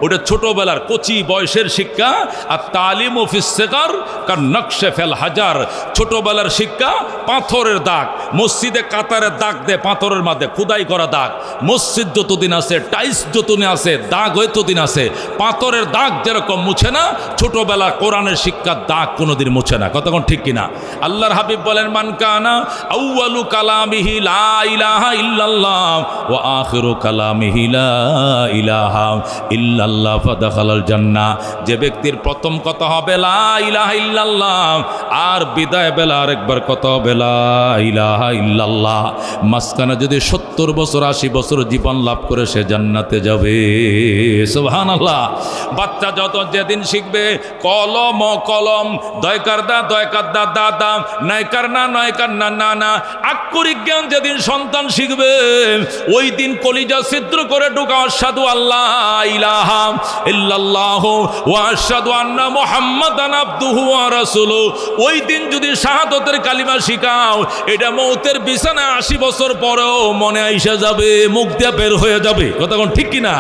ওটা ছোটবেলার কচি বয়সের শিক্ষা। আর তালিমু ফিস সিগার কান্নাকশা ফিল হাজার। ছোটবেলার শিক্ষা পাথরের দাগ, মসজিদে কাতারের দাগ দে, পাথরের মাঝে খোদাই করা দাগ। মসজিদ যতদিন আছে, টাইলস যতদিন আছে, দাগ ততদিন আছে। পাথরের দাগ যেরকম মুছে না, ছোটবেলা কোরআনের শিক্ষার দাগ কোনোদিন মুছে না। কতক্ষণ ঠিক কিনা? আল্লাহর হাবিব বলেন, মান কানা আউয়ালু কালামিহি লা ইলাহা ইল্লাল্লাহ ওয়া আখিরু কালামিহি লা ইলাহা ইল্লাল্লাহ ফাদাখালাল জান্নাহ। যে ব্যক্তির প্রথম কথা হবে লা ইলাহা ইল্লাল্লাহ, আর বিদায় বেলা আরেকবার কথা হবে লা ইলাহা ইল্লাল্লাহ, মাঝখানে যদি 70 বছর 80 বছর জীবন লাভ করে সে জান্নাতে যাবে। সুবহানাল্লাহ। বাচ্চা যত যেদিন শিখবে কলম ও কলম, দয়কার দা দয়কার দা দাদা, নয়কার না নয়কার না না না, আক্ষরিক জ্ঞান যেদিন সন্তান শিখবে, ওই দিন কলিজা ছিদ্র করে ঢোকা আশহাদু আল্লাহ ইলাহা ইল্লাল্লাহু ওয়া আশহাদু আন্না মুহাম্মাদান আবদুহু ওয়া রাসূলুহু, ওই দিন যদি শাহাদাতের কালিমা শিখাও, এটা মৌতের বিছানায় 80 বছর পরেও মনে আইসা যাবে, মুখ দিয়ে বের হয়ে যাবে। কথা কোন ঠিক কিনা?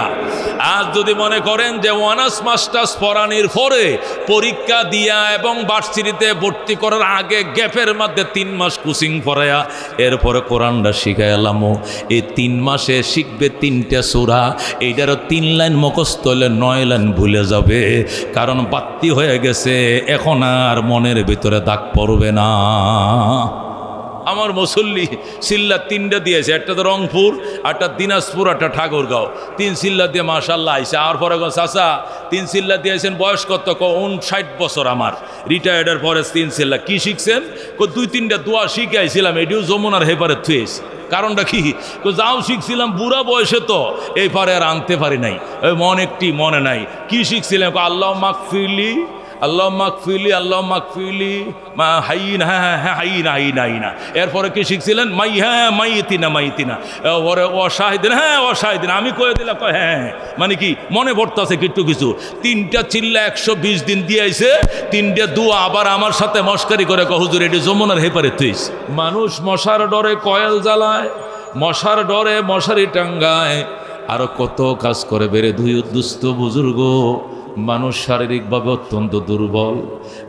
আজ যদি মনে করেন যে অনার্স মাস্টার্স পড়ানির পরে পরীক্ষা দিয়া এবং ভার্সিটিতে ভর্তি করার আগে গ্যাপের মধ্যে 3 মাস কোচিং পড়ায়া এরপরে কোরআনটা শিখাই এলাম, এই 3 মাসে শিখবে 3টা সূরা, এইটারও 3 লাইন মুখস্থ হলে 9 লাইন ভুলে যাবে। কারণ বাত্তি হয়ে গেছে, এখন আর মনের ভিতরে দাগ পড়বে না। আমার মুসল্লি সিল্লা 3টা দিয়েছে, একটা তো রংপুর, একটা দিনাজপুর, একটা ঠাকুরগাঁও। 3 সিল্লা দিয়ে মাশাআল্লাহ আইসে। আর পরে চাচা 3 সিল্লা দিয়েছেন, বয়স কত? 59 বছর আমার, রিটায়ার্ডের পরে 3 সিল্লা। কি শিখছেন? 2-3টা দোয়া শিখে আইছিলাম, এটিও যমুনার হেপারে থুয়েছি। কারণটা কি? যাও শিখছিলাম বুড়া বয়সে, তো এই পারে আর আনতে পারি নাই, ওই একটি মনে নাই। কি শিখছিলাম? আল্লাহ মাগফিরলি, আল্লাহ মাগফিরলি, আল্লাহ মাগফিরলি মা হাইনা, হ্যাঁ হ্যাঁ হাইনা হাইনা হাইনা। এরপরে কি শিখছিলেন? মাইতিনা মাইতিনা, ওরে অশাহিদিন, হ্যাঁ অশাহিদিন। আমি কয়ে দিলাম হ্যাঁ, মানে কি মনে পড়তেছে কিছু কিছু। 3টা চিল্লা 120 দিন দিয়েছে, 3টে দোয়া আবার আমার সাথে মস্কারি করে হুজুর এটি যমুনার হেপারে তুইস। মানুষ মশার ডরে কয়েল জ্বালায়, মশার ডরে মশারি টাঙ্গায়, আরো কত কাজ করে বেড়ে দুস্থ বুজুর্গ। মানুষ শারীরিকভাবে অত্যন্ত দুর্বল,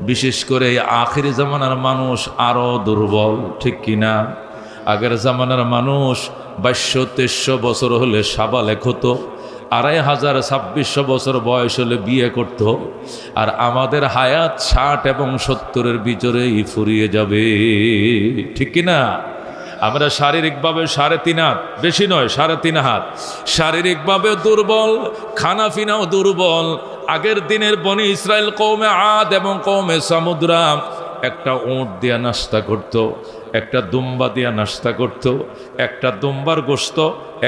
বিশেষ করে আখির জামানার মানুষ আরও দুর্বল, ঠিক কিনা? আগের জামানার মানুষ 2200-2300 বছর হলে সাবালেক হতো, 2500-2600 বছর বয়স হলে বিয়ে করত। আর আমাদের হায়াত 60 এবং 70-এর ভিতরেই ফুরিয়ে যাবে, ঠিক কিনা? আমরা শারীরিকভাবে 3.5 হাত, বেশি নয় 3.5 হাত, শারীরিকভাবে দুর্বল, খানাফিনাও দুর্বল। আগের দিনের বনি ইসরায়েল কওমে আদ এবং কওমে সামুদরা একটা উট দিয়া নাস্তা করত, একটা দুম্বা দিয়া নাস্তা করত। একটা দুম্বার গোশত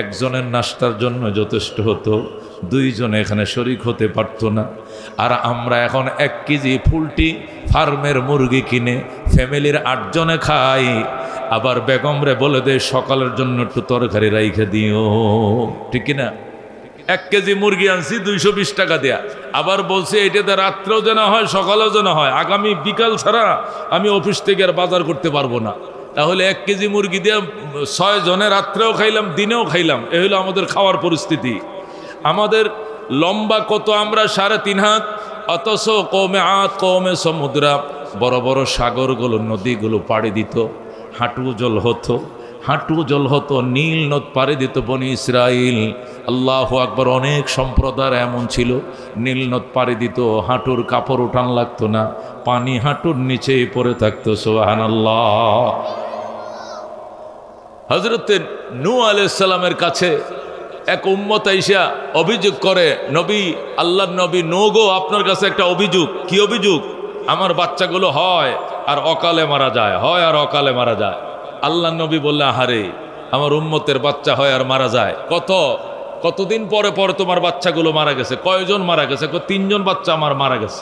একজনের নাস্তার জন্য যথেষ্ট হতো, 2 জন এখানে শরিক হতে পারত না। আর আমরা এখন 1 কেজি ফুলটি ফার্মের মুরগি কিনে ফ্যামিলির 8 জনে খাই। আবার বেগমরে বলে দে সকালের জন্য একটু তরকারি রাইখে দিও, ঠিক কিনা? 1 কেজি মুরগি আনছি 220 টাকা দেয়া, আবার বলছে এটাতে রাত্রেও যেন হয় সকালেও যেন হয়, আগামী বিকাল ছাড়া আমি অফিস থেকে আর বাজার করতে পারবো না। তাহলে 1 কেজি মুরগি দিয়ে 6 জনে রাত্রেও খাইলাম দিনেও খাইলাম, এ হলো আমাদের খাওয়ার পরিস্থিতি। আমাদের লম্বা কত? আমরা 3.5 হাত, অথচ কওমে আদ কওমে সমুদ্রা বড় বড় সাগরগুলো নদীগুলো পাড়ি দিত, হাঁটু জল হতো, হাঁটু জল হতো, নীল নদ পাড়ি দিত বনি ইসরাইল। আল্লাহু আকবার। অনেক সম্প্রদায় এমন ছিল নীল নদ পাড়ি দিত, হাঁটুর কাপড় উঠান লাগতো না, পানি হাঁটুর নিচেই পড়ে থাকতো। সুবহানাল্লাহ। হযরত নূহ আলাইহিস সালামের কাছে এক উম্মত আইসা অভিযোগ করে, নবী, আল্লাহর নবী, গো আপনার কাছে একটা অভিযোগ। কি অভিযোগ? আমার বাচ্চাগুলো হয় আর অকালে মারা যায়, হয় আর অকালে মারা যায়। আল্লাহর নবী বললে, আহারে, আমার উম্মতের বাচ্চা হয় আর মারা যায়। কতদিন পরে পরে তোমার বাচ্চাগুলো মারা গেছে? কয়জন মারা গেছে? 3জন বাচ্চা আমার মারা গেছে।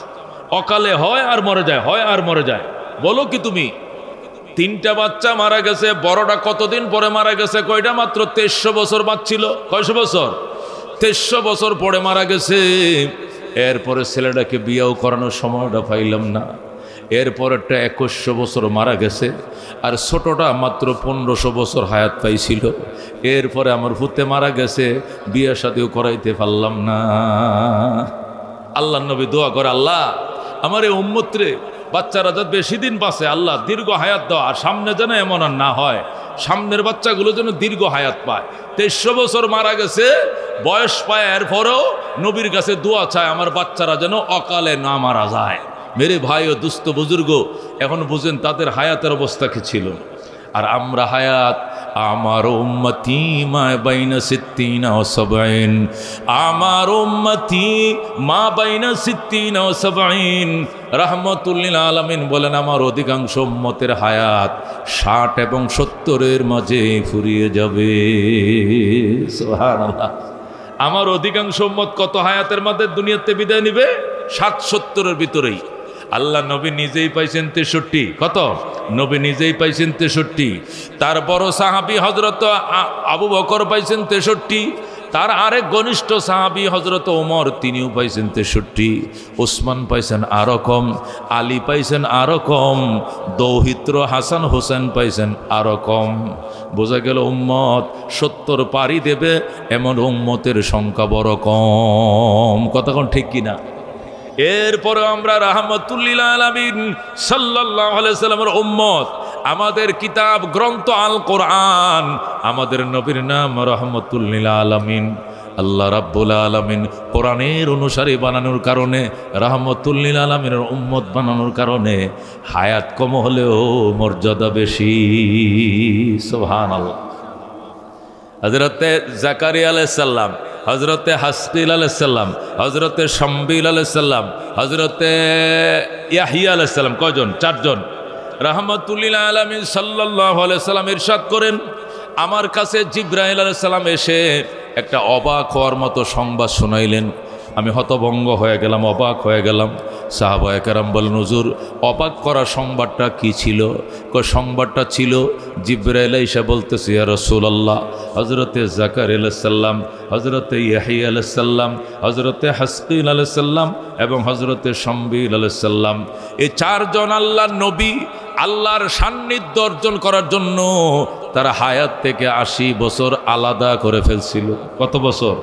অকালে হয় আর মরে যায়, হয় আর মরে যায়। বলো কি তুমি? 3টা বাচ্চা মারা গেছে। বড়টা কতদিন পরে মারা গেছে? কয়টা? মাত্র 2300 বছর বাঁচছিল। কয়শো বছর? 2300 বছর পরে মারা গেছে। এরপরে ছেলেটাকে বিয়েও করানোর সময়টা পাইলাম না। এরপরেরটা 2100 বছর মারা গেছে। আর ছোটটা মাত্র 1500 বছর হায়াত পাইছিল। এরপরে আমার ভূতে মারা গেছে, বিয়ে শাদিও করাইতে পারলাম না। আল্লাহ নবী দোয়া করে, আল্লাহ আমার এই উম্মত রে, বাচ্চারা যাতে বেশি দিন বাঁচে, আল্লাহ দীর্ঘ হায়াত দাও। আর সামনে যেন এমন আর না হয়, সামনের বাচ্চাগুলো যেন দীর্ঘ হায়াত পায়। 2300 বছর মারা গেছে, বয়স পায়, এরপরেও নবীর কাছে দোয়া চায় আমার বাচ্চারা যেন অকালে না মারা যায়। মেরে ভাই ও দুস্থ বুজুর্গ, এখন বুঝেন তাদের হায়াতের অবস্থা কি ছিল। আর আমরা হায়াত, আমার উম্মতি মা বাইনা সিত্তিনা ও সাবঈন, আমার উম্মতি মা বাইনা সিত্তিনা ও সাবঈন। রাহমাতুল লিল আলামিন বলেন, আমার অধিকাংশ উম্মতের হায়াত 60 এবং 70-এর মাঝে ফুরিয়ে যাবে। সুবহানাল্লাহ। আমার অধিকাংশ উম্মত কত হায়াতের মাঝে দুনিয়াতে বিদায় নিবে? 60-70-এর ভিতরেই। আল্লাহ নবী নিজেই পাইছেন 63। কত? নবী নিজেই পাইছেন 63। তার বড় সাহাবী হযরত আবু বকর পাইছেন 63। তার আরেক ঘনিষ্ঠ সাহাবী হযরত ওমর, তিনিও পাইছেন 63। ওসমান পাইছেন আরো কম, আলী পাইছেন আরো কম, দৌহিত্র হাসান হোসেন পাইছেন আরো কম। বোঝা গেল উম্মত 70 পারি দেবে এমন উম্মতের সংখ্যা বড় কম। কতক্ষণ ঠিক কিনা? এরপরে আমরা রাহমাতুল লিল আলামিন সাল্লাল্লাহু আলাইহি সাল্লামের উম্মত। আমাদের কিতাব গ্রন্থ আল কোরআন, আমাদের নবীর নাম রাহমাতুল লিল আলামিন। আল্লাহ রাব্বুল আলামিন কোরআনের অনুসারী বানানোর কারণে, রাহমাতুল লিল আলামিনের উম্মত বানানোর কারণে হায়াত কম হলেও মর্যাদা বেশি। সুবহানাল্লাহ। হযরতে জাকারিয়া আলাইহিস সালাম, হযরতে হাসকিল আলাইহিস সালাম, হযরতে শামবিল আলাইহিস সালাম, হযরতে ইয়াহইয়া আলাইহিস সালাম, কয়জন? 4 জন। রাহমাতুল লিল আলামিন সাল্লাল্লাহু আলাইহি সাল্লাম ইরশাদ করেন, আমার কাছে জিবরাইল আলাইহিস সালাম এসে একটা অবাক হওয়ার মতো সংবাদ শোনাইলেন। আমি হতভম্ব হয়ে গেলাম, অবাক হয়ে গেলাম। সাহাবায়ে কেরাম বলেন, হুজুর অবাক করা সংবাদটা কি ছিল? সংবাদটা ছিল জিবরাইল এসে বলতেছে, ইয়া রাসূলুল্লাহ, হযরতে জাকারিয়া আলাইহিস সালাম, হযরতে ইয়াহইয়া আলাইহিস সালাম, হযরতে হাসকিল আলাইহিস সালাম এবং হযরতে শামবিল আলাইহিস সালাম, এই 4 জন আল্লাহর নবী আল্লাহর সান্নিধ্য অর্জন করার জন্য তারা হায়াত থেকে 80 বছর আলাদা করে ফেলছিল। কত বছর?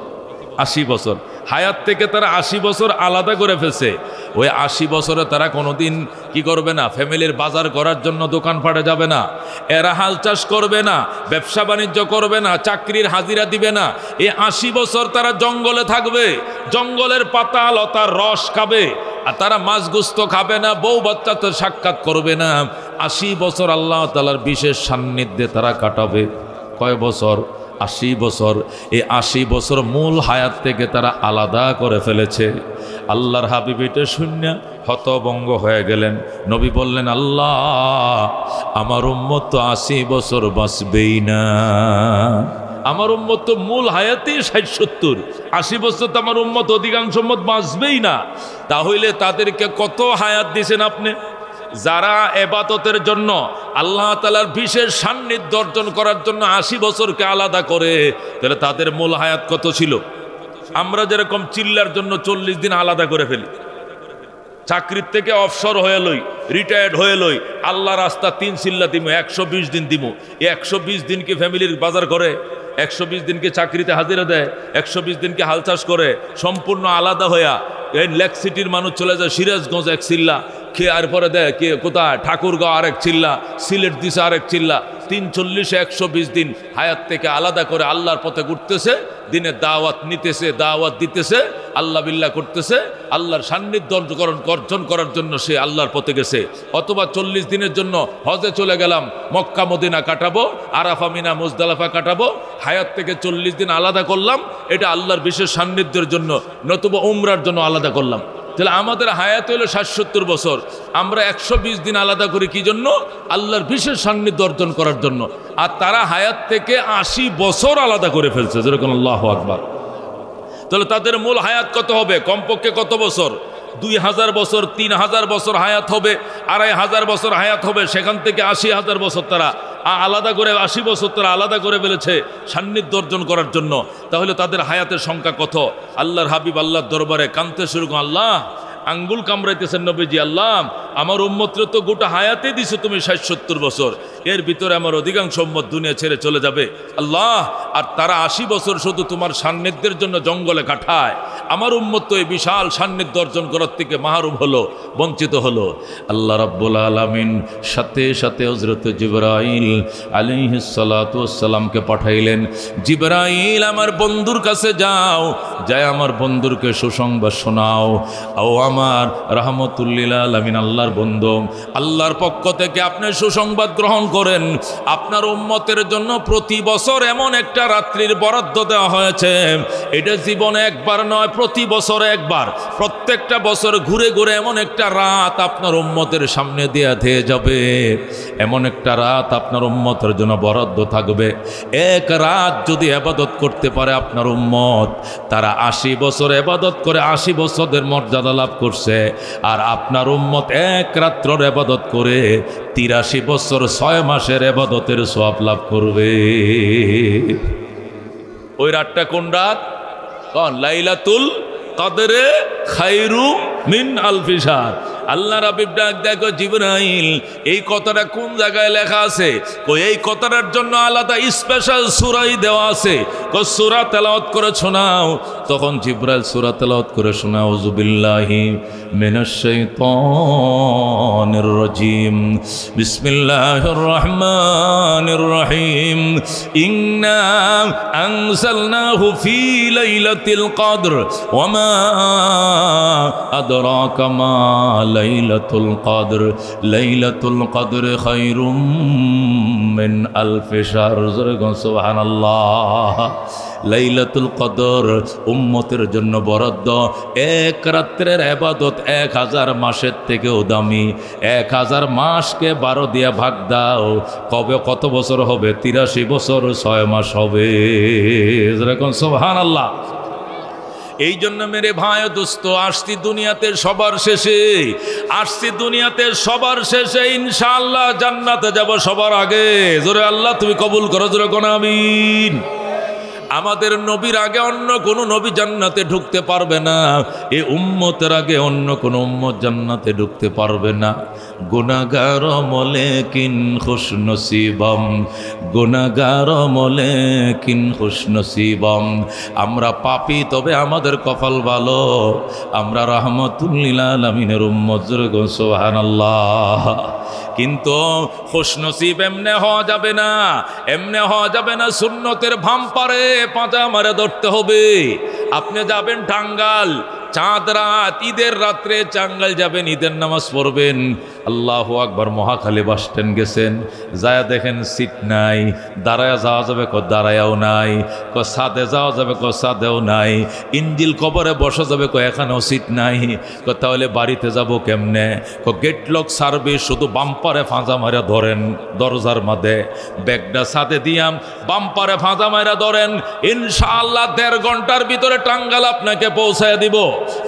80 বছর। হায়াত থেকে তারা 80 বছর আলাদা করে ফেলছে। ওই 80 বছরে তারা কোনোদিন কি করবে না? ফ্যামিলির বাজার করার জন্য দোকানপাটে যাবে না, এরা হাল চাষ করবে না, ব্যবসা বাণিজ্য করবে না, চাকরির হাজিরা দিবে না। এই 80 বছর তারা জঙ্গলে থাকবে, জঙ্গলের পাতা লতার রস খাবে, আর তারা মাছ গোস্ত খাবে না, বউ বাচ্চা তো সাক্ষাৎ করবে না। 80 বছর আল্লাহ তাআলার বিশেষ সান্নিধ্যে তারা কাটাবে। কয় বছর? 80 বছর। এই 80 বছর মূল হায়াত থেকে তারা আলাদা করে ফেলেছে। আল্লাহর হাবিব এটা শুনে হতভম্ব হয়ে গেলেন। নবী বললেন, আল্লাহ আমার উম্মত তো 80 বছর বাঁচবেই না। আমার উম্মত তো মূল হায়াতেই 60-70, 80 বছর তো আমার উম্মত অধিকাংশ উম্মত বাঁচবেই না। তাহলে তাদেরকে কত হায়াত দিয়েছেন আপনি? যারা ইবাদতের জন্য আল্লাহ তাআলার বিশেষ সান্নিধ্য অর্জন করার জন্য 80 বছরকে আলাদা করে, তাহলে তাদের মূল হায়াত কত ছিল? আমরা যেরকম চিল্লার জন্য 40 দিন আলাদা করে ফেলি, চাকরির থেকে অবসর হয়ে লই, রিটায়ার্ড হয়ে লই, আল্লাহ রাস্তা 3 চিল্লা দিব, 120 দিন দিব। এই 120 দিন কি ফ্যামিলির বাজার করে? 120 দিনকে চাকরিতে হাজিরা দেয়, 120 দিনকে হাল চাষ করে, সম্পূর্ণ আলাদা হইয়া এই লেক সিটির মানুষ চলে যায় সিরাজগঞ্জ 1 চিল্লা, কে আর পরে দেয় কে কোথায় ঠাকুরগাঁও আরেক চিল্লা, সিলেট দিছে আরেক চিল্লা। 340-120 দিন হায়াত থেকে আলাদা করে আল্লাহর পথে ঘুরতেছে, দিনে দাওয়াত নিতেছে, দাওয়াত দিতেছে, আল্লাহ বিল্লাহ করতেছে, আল্লাহর সান্নিধ্য অর্জন করার জন্য সে আল্লাহর পথে গেছে। অথবা 40 দিনের জন্য হজে চলে গেলাম, মক্কা মদিনা কাটাবো, আরাফা মিনা মুজদালিফা কাটাবো, হায়াত থেকে 40 দিন আলাদা করলাম, এটা আল্লাহর বিশেষ সান্নিধ্যের জন্য, নতুবা উমরার জন্য আলাদা করলাম। তাহলে আমাদের হায়াত হলো 60-70 বছর, আমরা 120 দিন আলাদা করি কি জন্য? আল্লাহর বিশেষ সান্নিধ্য অর্জন করার জন্য। আর তারা হায়াত থেকে 80 বছর আলাদা করে ফেলছে, যেরকম আল্লাহু আকবার। তাহলে তাদের মূল হায়াত কত হবে? কমপক্ষে কত বছর? 2000 বছর, 3000 বছর হায়াত হবে, 2500 বছর হায়াত হবে, সেখান থেকে 80,000 বছর তারা আলাদা করে, 80 বছর তারা আলাদা করে ফেলেছে সান্নিধ্য অর্জন করার জন্য। তাহলে তাদের হায়াতের সংখ্যা কত? আল্লাহর হাবিব আল্লাহর দরবারে কাঁদতে শুরু করেন, আল্লাহ আঙ্গুল কামড়াইতেছেন নবীজি, আল্লাহ আমার উম্মতরে তো গোটা হায়াতে দিছো তুমি 60-70 বছর, এর ভিতরে আমার অধিকাংশ উম্মত দুনিয়া ছেড়ে চলে যাবে আল্লাহ, আর তারা 80 বছর শুধু তোমার সান্নিধ্যের জন্য জঙ্গলে কাটায়, আমার উম্মত তো এই বিশাল সান্নিধ্য অর্জন করার থেকে মাহরুম হলো, বঞ্চিত হলো। আল্লাহ রাব্বুল আলামিন সাথে সাথে হযরত জিবরাইল আলাইহিস সালাতু ওয়াস সালামকে পাঠাইলেন, জিবরাইল আমার বন্ধুর কাছে যাও, যায় আমার বন্ধুকে সুসংবাদ শোনাও। ও আমার রাহমাতুল্লিল আলামিন আল্লাহর বন্ধু, আল্লাহর পক্ষ থেকে আপনি সুসংবাদ গ্রহণ করেন, আপনার উম্মতের জন্য প্রতি বছর এমন একটা রাত্রির বরাদ্দ দেওয়া হয়েছে, এটা জীবনে একবার নয়, প্রতি বছর একবার, প্রত্যেকটা বছর ঘুরে ঘুরে এমন একটা রাত আপনার উম্মতের সামনে দিয়ে যাবে, এমন একটা রাত আপনার উম্মতের জন্য বরাদ্দ থাকবে। এক রাত যদি ইবাদত করতে পারে আপনার উম্মত, তারা 80 বছর ইবাদত করে 80 বছরের মর্যাদা লাভ করছে। আর আপনার উম্মত এক রাত্রের ইবাদত করে 83 বছর 6 মাসের ইবাদতের সওয়াব লাভ করবে। ওই রাতটা কোন রাত? কোন? লাইলাতুল কদরে খায়রুম মিন আলফি শাহর। আল্লাহ রাব্বুল ডাক দেখো, জিবরাইল এই কথাটা কোন জায়গায় লেখা আছে? কই এই কথাটার জন্য আলাদা স্পেশাল সূরাই দেওয়া আছে, কই সূরা তেলাওয়াত করে শোনাও। তখন জিবরাইল সূরা তেলাওয়াত করে শোনাও, আউযু বিল্লাহি মিনাশ শাইতানির রাজিম, বিসমিল্লাহির রহমানির রহিম, ইন্না আনজালনাহু ফি লাইলাতিল কদর ওয়া মা আদরাকা মা লাইলাতুল কদর, লাইলাতুল কদর খায়রুম মিন আলফি শাহর। সুবহানাল্লাহ। লাইলাতুল কদর উম্মতের জন্য বরাদ্দ, এক রাত্রের ইবাদত 1000 মাসের থেকেও দামি। 1000 মাসকে 12 দিয়ে ভাগ দাও, কবে কত বছর হবে? 83 বছর 6 মাস হবে। যেরকম সুবহানাল্লাহ। এই জন্য মেরে ভাই ও দোস্ত, আসছি দুনিয়াতে সবার শেষে, আসছি দুনিয়াতে সবার শেষে, ইনশাআল্লাহ জান্নাতে যাব সবার আগে। জোরে আল্লাহ তুমি কবুল করো, জোরে কোন আমিন। আমাদের নবীর আগে অন্য কোন নবী জান্নাতে ঢুকতে পারবে না, এ উম্মতের আগে অন্য কোন উম্মত জান্নাতে ঢুকতে পারবে না। গুনাহগার মলেকিন খুশনসিবম, গুনাহগার মলেকিন খুশনসিবম। আমরা পাপী, তবে আমাদের কপাল ভালো, আমরা রাহমাতুল লিল আলামিনের উম্মত। সুবহানাল্লাহ। কিন্তু খুশনসিব এমনে হওয়া যাবে না, এমনে হওয়া যাবে না। সুন্নতের ভাম্পারে পাঁচা মারে ধরতে হবে। আপনি যাবেন টাঙ্গাল, চাঁদ রাত, ঈদের রাত্রে টাঙ্গাল যাবেন, ঈদের নামাজ পড়বেন, আল্লাহু আকবার। মহাখালী বাস স্ট্যান্ড গেছেন, যায় দেখেন সিট নাই, দাঁড়ায় যাওয়া যাবে, দাঁড়ায়াও নাই, সাদে যাওয়া যাবে, সাদেও নাই, ইঞ্জিল কবরে বসা যাবে, এখানেও সিট নাই, তাহলে বাড়িতে যাব কেমনে? গেট লক সার্ভিস, শুধু বাম্পারে ফাঁজা মারা ধরেন, দরজার মাঝে ব্যাগটা সাথে দিয়াম, বাম্পারে ফাঁজা মারা ধরেন, ইনশাআল্লাহ 1.5 ঘন্টার ভিতরে টাঙ্গাল আপনাকে পৌঁছায় দিব।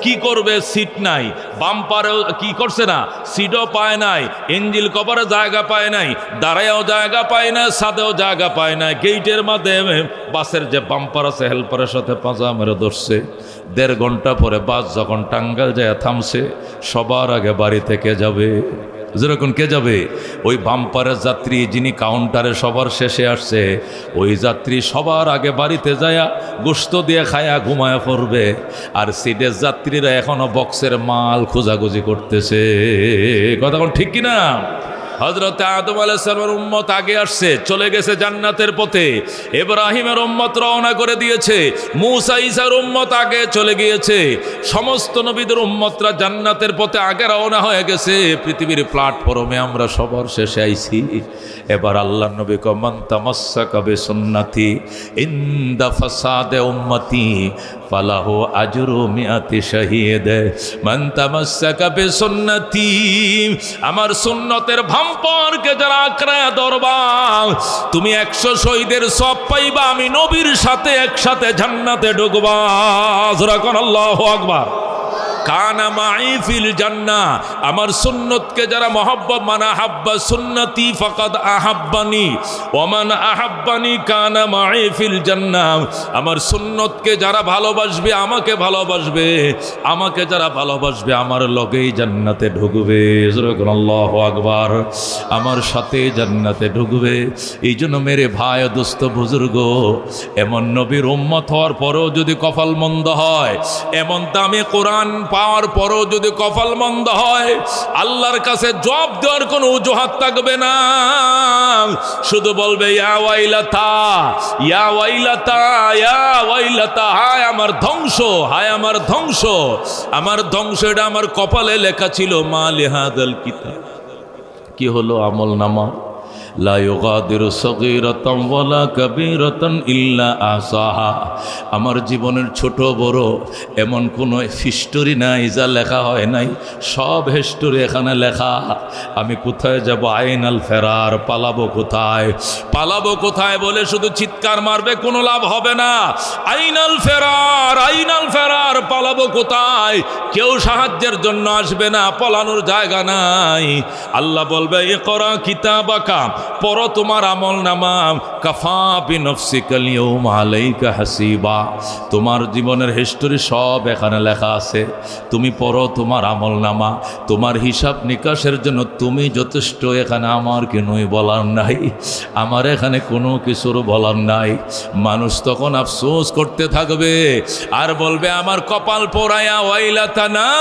কি করবে? সিট নাই, বাম্পারেও কি করছে না, সিটও পায় নাই, ইঞ্জিল কভারে জায়গা পায় নাই, দাঁড়ায়ও জায়গা পায় না, সাদেও জায়গা পায় না। গেইটের মাধ্যমে বাসের যে বাম্পার আছে, হেল্পারের সাথে পাঁজা মেরে ধরছে। 1.5 ঘন্টা পরে বাস যখন টাঙ্গাইল যায় থামছে, সবার আগে বাড়ি থেকে যাবে। যেরকম কে যাবে? ওই বাম্পারের যাত্রী যিনি কাউন্টারে সবার শেষে আসছে, ওই যাত্রী সবার আগে বাড়িতে যায়া গোশত দিয়ে খায়া ঘুমায়া পড়বে। আর সিটের যাত্রীরা এখনো বক্সের মাল খোঁজাখুঁজি করতেছে। কথা কোন ঠিক কিনা? হযরত আদম আলাইহিস সালামের উম্মত আগে আসছে, চলে গেছে জান্নাতের পথে। ইব্রাহিমের উম্মত রওনা করে দিয়েছে। মূসা ঈসার উম্মত আগে চলে গিয়েছে। সমস্ত নবীদের উম্মতরা জান্নাতের পথে আগে রওনা হয়ে গেছে। পৃথিবীর প্ল্যাটফর্মে আমরা সবার শেষে আইছি। এবার আল্লাহর নবী কয় মান তামাসসাকা বিসুন্নতি ইনদা ফাসাদে উম্মতি ফালাহু আজরু মিআতি শাহীদ। মান তামাসসাকা বিসুন্নতি, আমার সুন্নতের ভাম্পরকে যারা আঁকড়ে ধরবা তুমি 100 শহীদের সওয়াব পাইবা, আমি নবীর সাথে একসাথে জান্নাতে ঢুকবা। জোরে কোন আল্লাহু আকবার। কানা মাই ফিল জান্নাহ, আমার সুন্নতকে যারা মহব্বত মানা হাব্বা সুন্নতি ফাকাদ আহাব্বানি ওয়া মান আহাব্বানি কানা মাই ফিল জান্নাহ, আমার সুন্নতকে যারা ভালোবাসবে আমাকে ভালোবাসবে, আমাকে যারা ভালোবাসবে আমার লগেই জান্নাতে ঢুকবে। আল্লাহু আকবার, আমার সাথে জান্নাতে ঢুকবে। এই জন্য মেরে ভাই দোস্ত বুজুর্গ, এমন নবীর উম্মত হওয়ার পরেও যদি কপাল মন্দ হয়, এমন দামি কোরআন পাওয়ার পরও যদি কপাল মন্দ হয়, আল্লাহর কাছে জবাব দেওয়ার কোনো অজুহাত থাকবে না। শুধু বলবে ইয়া ওয়াইলাতা, ইয়া ওয়াইলাতা, ইয়া ওয়াইলাতা, হায় আমার ধ্বংস, হায় আমার ধ্বংস, আমার ধ্বংস। এটা আমার কপালে লেখা ছিল। মা লিহাদাল কিতাব, কি হলো আমল নামা? লা ইউগাদিরু সগীরাতান ওয়ালা কাবীরাতান ইল্লা আহসাহা, আমার জীবনের ছোট বড় এমন কোনো হিস্টোরি নাই যা লেখা হয় নাই, সব হিস্টোরি এখানে লেখা। আমি কোথায় যাব? আইনাল ফেরার, পালাবো কোথায়? পালাবো কোথায় বলে শুধু চিৎকার মারবে কোনো লাভ হবে না। আইনাল ফেরার, আইনাল ফেরার, পালাবো কোথায়? কেউ সাহায্যের জন্য আসবে না, পলানোর জায়গা নাই। আল্লাহ বলবে ইকরা কিতাবাকা, পড়ো তোমার আমল নামা। কাফা বিনফসিকাল ইয়াউমা আলাইকা হাসিবা, তোমার জীবনের হিস্টোরি সব এখানে লেখা আছে। তুমি পড়ো তোমার আমল নামা, তোমার হিসাব নিকাশের জন্য তুমি যথেষ্ট। এখানে আমার কেনই বলার নাই, আমার এখানে কোনো কিছুর বলার নাই। মানুষ তখন আফসোস করতে থাকবে আর বলবে আমার কপাল পোড়ায়া ওয়াইলাতা না,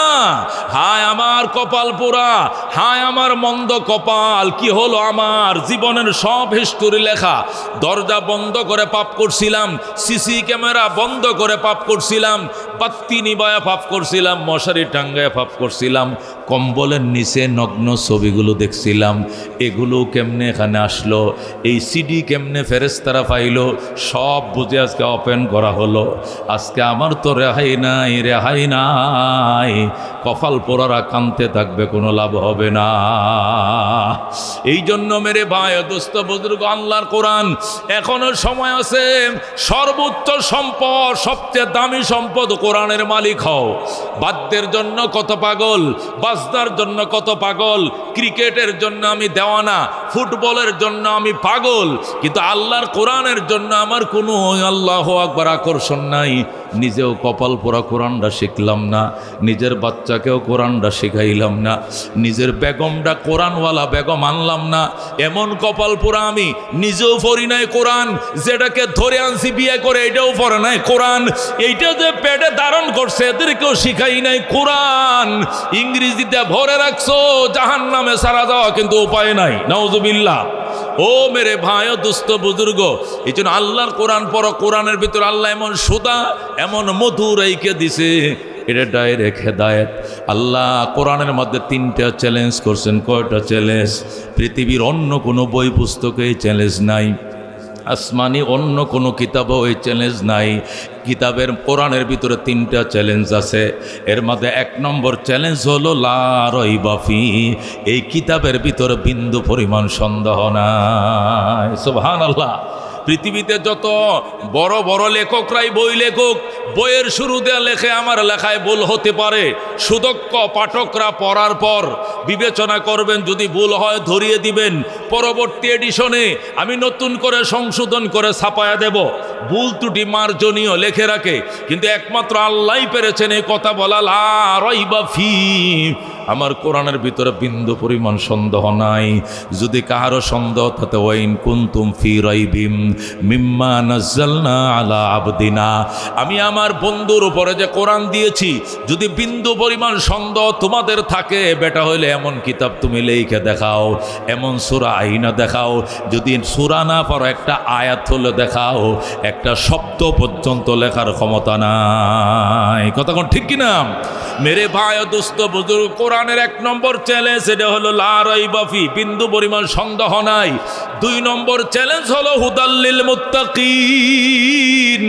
হায় আমার কপাল পোড়া, হায় আমার মন্দ কপাল। কি হলো? আমার জীবনের সব হিস্টোরি লেখা। দরজা বন্ধ করে পাপ করছিলাম, সিসি ক্যামেরা বন্ধ করে পাপ করছিলাম, বাতি নিবায়া পাপ করছিলাম, মশারি টাঙ্গায় পাপ করছিলাম, কম্বলের নিচে নগ্ন ছবিগুলো দেখছিলাম। এগুলো কেমনে এখানে আসলো? এই সিডি কেমনে ফেরেশতারা পাইলো? সব বুঝে আজকে ওপেন করা হলো। আজকে আমার তো রেহাই নাই, রেহাই নাই। কপাল পোড়ারা কানতে থাকবে, কোনো লাভ হবে না। এই জন্য মেরে ভাই দোস্ত বুজুর্গ, আল্লাহর কোরআন এখনো সময় আছে। সর্বোচ্চ সম্পদ, সবচেয়ে দামি সম্পদ কোরআনের মালিক হও। বাদ্যের জন্য কত পাগল, বাজনার জন্য কত পাগল, ক্রিকেটের জন্য আমি দেওয়ানা, ফুটবলের জন্য আমি পাগল, কিন্তু আল্লাহর কোরআনের জন্য আমার কোনো আল্লাহু আকবার আকর্ষণ নাই। নিজেও কপাল পোড়া কোরআনটা শিখলাম না, নিজের বাচ্চাকেও কোরআনটা শিখাইলাম না, নিজের বেগমটা কোরআনওয়ালা বেগম আনলাম না। এমন কপাল পোড়া আমি নিজেও পড়ি নাই কোরআন, যেটাকে ধরে আনছি বিয়ে করে এটাও পড়ে নাই কোরআন, এইটা যে পেটে ধারণ করছে এদেরকেও শিখাই নাই কোরআন। ইংরেজিতে ভরে রাখছো, জাহান্নামে সারা যাওয়া কিন্তু উপায় নাই। নাউজুবিল্লাহ। ও মেরে ভাই ও দুস্থ বুজুর্গ, এই জন্য আল্লাহর কোরআন পড়ো। কোরআনের ভিতর আল্লাহ এমন সুদা, এমন মধুর রেখে দিছে, এটা ডাইরেক্ট হেদায়েত। আল্লাহ কোরআনের মধ্যে 3টা চ্যালেঞ্জ করছেন। কয়টা চ্যালেঞ্জ? পৃথিবীর অন্য কোনো বই পুস্তকে এই চ্যালেঞ্জ নাই, আসমানি অন্য কোনো কিতাবও এই চ্যালেঞ্জ নাই। কিতাবের কোরআনের ভিতরে 3টা চ্যালেঞ্জ আছে। এর মধ্যে 1 নম্বর চ্যালেঞ্জ হলো লা রাইবা ফি, এই কিতাবের ভিতরে বিন্দু পরিমাণ সন্দেহ নাই। সুবহানাল্লাহ। পৃথিবীতে যত বড় বড় লেখকরাই বই লেখক, বইয়ের শুরুতে লেখে আমার লেখায় ভুল হতে পারে। সুদক্ষ পাঠকরা পড়ার পর বিবেচনা করবেন, যদি ভুল হয় ধরিয়ে দিবেন। পরবর্তী এডিশনে আমি নতুন করে সংশোধন করে ছাপায়া দেব। ভুল ত্রুটি মার্জনীয় লেখে রাখে, কিন্তু একমাত্র আল্লাহই পেরেছেন এই কথা বলা লা রাইবা ফি। আমার কোরআনের ভিতরে বিন্দু পরিমাণ সন্দেহ নাই। যদি কাহারও সন্দেহ থাকে, ওয়াইন কুনতুম ফি রাইবিম মিম্মা নাযালনা আলা আবদিনা, আমি আমার বন্ধুর উপরে যে কোরআন দিয়েছি, যদি বিন্দু পরিমাণ সন্দেহ তোমাদের থাকে, বেটা হইলে এমন কিতাব তুমি লিখে দেখাও, এমন সূরা আইনা দেখাও। যদি সূরা না পারো, একটা আয়াত হলে দেখাও, একটা শব্দ পর্যন্ত লেখার ক্ষমতা নাই। কথা কোন ঠিক কিনা? মেরে ভাই ও দোস্ত বুজুর্গ, কোরআনের 1 নম্বর চ্যালেঞ্জ এটা হলো লা রাইবা ফি, বিন্দু পরিমাণ সন্দেহ নাই। 2 নম্বর চ্যালেঞ্জ হলো হুদাল্লিল মুত্তাকিন,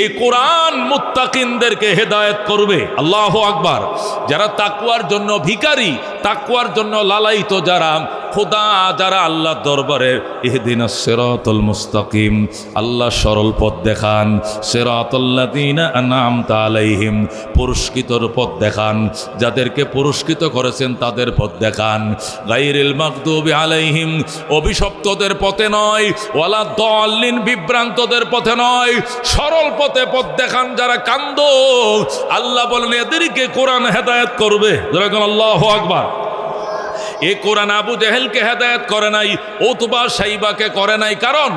এই কোরআন মুত্তাকিনদেরকে হেদায়েত করবে। আল্লাহু আকবার। যারা তাকওয়ার জন্য ভিখারি, তাকওয়ার জন্য লালায়িত, যারা খোদা, যারা আল্লাহর দরবারে ইহদিনাস সিরাতাল মুস্তাকিম, আল্লাহ সরল পথ দেখান, সিরাতাল্লাযীনা আনআমতা আলাইহিম, পুরস্কৃতর পথ দেখান, যাদেরকে পুরস্কৃত করেছেন তাদের পথ দেখান, গায়রিল মাগদুবি আলাইহিম, অভিশপ্তদের পথে নয়, ওয়ালা দাল্লিন, বিভ্রান্তদের পথে নয়, সরল পথে পথ দেখান। যারা কান্দো, আল্লাহ বলেন এদেরকে কোরআন হেদায়েত করবে। যেরকম আল্লাহু আকবার। এ কোরআন আবু জেহেলকে হেদায়েত করে নাই, উতবা শাইবাকে করে নাই, কারণ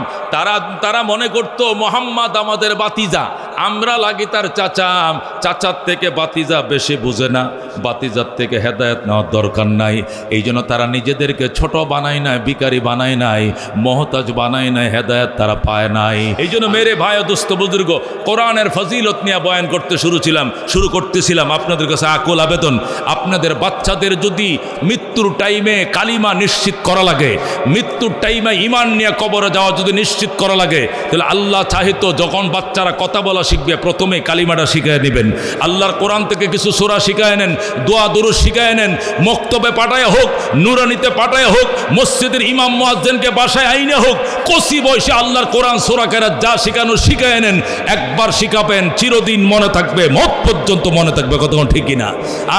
তারা মনে করত মুহাম্মদ আমাদের বাতিজা, আমরা লাগি তার চাচা, চাচার থেকে বাতিজা বেশি বুঝে না, বাতিজার থেকে হেদায়েত নেওয়ার দরকার নাই। এই জন্য তারা নিজেদেরকে ছোট বানায় নাই, ভিখারি বানায় নাই, মহতাজ বানায় নাই, হেদায়েত তারা পায় নাই। এই জন্য মেরে ভাই ও দোস্ত বুজুর্গ, কোরআনের ফজিলত নিয়ে বয়ান করতে শুরু করতেছিলাম। আপনাদের কাছে আকুল আবেদন, আপনাদের বাচ্চাদের যদি মৃত্যুর টাইমে কালিমা নিশ্চিত করা লাগে, মৃত্যুর টাইমে ঈমান নিয়ে কবরে যাওয়া যদি নিশ্চিত করা লাগে, তাহলে আল্লাহ চাহিত যখন বাচ্চারা কথা বলা শিখবে, প্রথমে কালিমাটা শিখায় নেবেন। আল্লাহর কোরআন থেকে কিছু সূরা শিখায় নেন, দোয়া দুরূদ শিখায় নেন, মক্তবে পাঠায় হোক, নুরানিতে পাঠায় হোক, মসজিদের ইমাম মুয়াজ্জিনকে বাসায় আইনে হোক, কচি বয়সে আল্লাহর কোরআন সূরা কেরাত যা শিখানো শিখায় নেন। একবার শিখাবেন, চিরদিন মনে থাকবে, মত পর্যন্ত মনে থাকবে। কতক্ষণ ঠিক কিনা?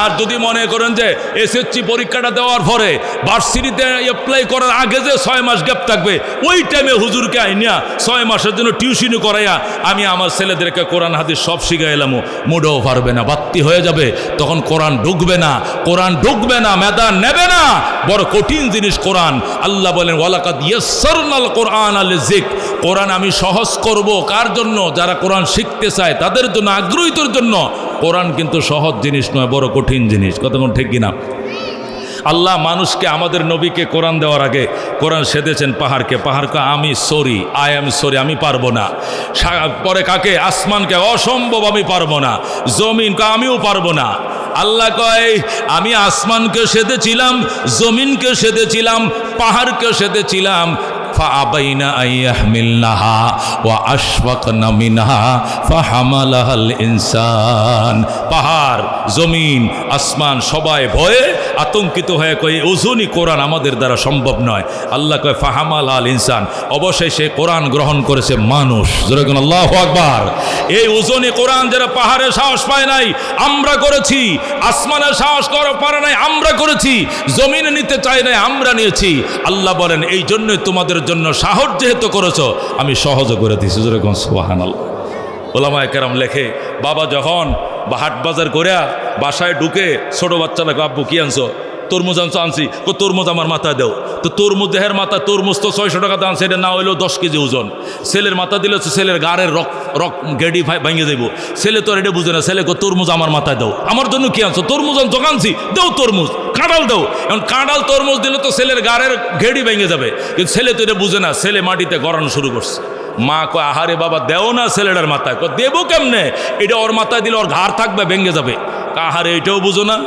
আর যদি মনে করেন যে এসএসসি পরীক্ষাটা দেওয়ার পরে ভার্সিটিতে অ্যাপ্লাই করার আগে যে 6 মাস গ্যাপ থাকবে, ওই টাইমে হুজুরকে আইনিয়া 6 মাসের জন্য টিউশনি করাইয়া আমি আমার ছেলেদেরকে কোরআন হাদিস সব শিখাই এলাম, মুডেও পারবে না, বাত্তি হয়ে যাবে। তখন কোরআন ঢুকবে না, কোরআন ঢুকবে না, মেধা নেবে না। বড় কঠিন জিনিস কোরআন। আল্লাহ বলেন ওয়ালাকাদ ইয়াসসারনাল কোরআন লিযিক, কোরআন আমি সহজ করব কার জন্য? যারা কোরআন শিখতে চায়, তাদের জন্য, আগ্রহীদের জন্য। কোরআন কিন্তু সহজ জিনিস নয়, বড় কঠিন জিনিস। কতক্ষণ ঠিক কিনা? আল্লাহ মানুষকে, আমাদের নবীকে কোরআন দেওয়ার আগে কোরআন সেধেছেন পাহাড়কে। পাহাড়কে আমি সরি, আমি পারবো না। পরে কাকে? আসমানকে, অসম্ভব, আমি পারবো না। জমিনকে, আমিও পারবো না। আল্লাহ কয় আমি আসমানকে সেধেছিলাম, জমিনকে সেধেছিলাম, পাহাড়কে সেধেছিলাম, ফাআবাইনা আইয়াহমিলনাহা ওয়া আশফাকনা মিনহা ফাহামালাহাল ইনসান। পাহাড়, জমিন, আসমান সবাই ভয়ে আতঙ্কিত হয়ে কয় ওজনই কোরআন আমাদের দ্বারা সম্ভব নয়। আল্লাহ কয় ফাহামালাহাল ইনসান, অবশেষে কোরআন গ্রহণ করেছে মানুষ। যেরকম আল্লাহু আকবার। এই ওজনে কোরআন যারা পাহাড়ে সাহস পায় নাই, আমরা করেছি। আসমানে সাহস পারে নাই, আমরা করেছি। জমিনে নিতে চাই নাই, আমরা নিয়েছি। আল্লাহ বলেন এই জন্যই তোমাদের জন্য সাহস যেহেতু করেছো, আমি সহজ করে দিয়েছি। যেরকম সুবহানাল্লাহ। ওলামায়ে কেরাম লেখে, বাবা যখন হাট বাজার করিয়া বাসায় ঢুকে ছোট বাচ্চারা, আব্বু কি আনছো? তরমুজ আনছো? আনছি। তরমুজ আমার মাথায় দেও। তো তরমুজ দেহের মাথা, তরমুজ তো 600 টাকা দাম, সেটা না হইলেও 10 কেজি ওজন। ছেলের মাথা দিলে ছেলের গাড়ের রক গেডি ভেঙে যাইব। ছেলে তো এটা বুঝে না, ছেলে তরমুজ আমার মাথায় দাও। আমার জন্য কি আনছো? তরমুজ আনছো? আনছি। দেও তরমুজ। কাঁঠাল দাও। এখন কাঁঠাল তরমুজ দিলে তো ছেলের গাড়ের গেডি ভেঙে যাবে, কিন্তু ছেলে তো এটা বুঝে না। ছেলে মাটিতে গড়ানো শুরু করছে। মা কয় আহারে বাবা দেও না ছেলেটার মাথায়। দেবো কেমনে? এটা ওর মাথায় দিলে ওর ঘাড় থাকবে, ভেঙে যাবে। আহারে এটাও বুঝো না।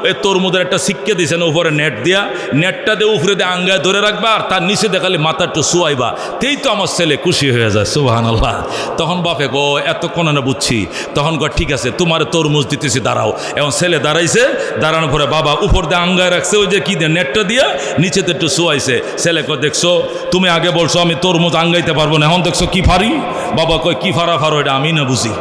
এই তরমুজের একটা শিক্ষা দিয়েছেন উপরে নেট দিয়া, নেটটা দিয়ে উপরে দিয়ে আঙ্গায় ধরে রাখবা, আর তার নিচে দেখালে মাথা একটু শুয়াইবা, তেই তো আমার ছেলে খুশি হয়ে যায়। সুবহানাল্লাহ। তখন বাপে গো এতক্ষণ না বুঝছি। তখন কয় ঠিক আছে, তোমার তরমুজ দিতেছি, দাঁড়াও। এখন ছেলে দাঁড়াইছে, দাঁড়ানোর পরে বাবা উপর দিয়ে আঙ্গায় রাখছে, ওই যে কি দিয়ে নেটটা দিয়া নিচেতে একটু শুয়াইছে। ছেলে কয় দেখছো, তুমি আগে বলছো আমি তরমুজ আঙ্গাইতে পারবো না, এখন দেখছো কি ফারি। বাবা কয় কি ফারা ফারো, এটা আমি না বুঝি।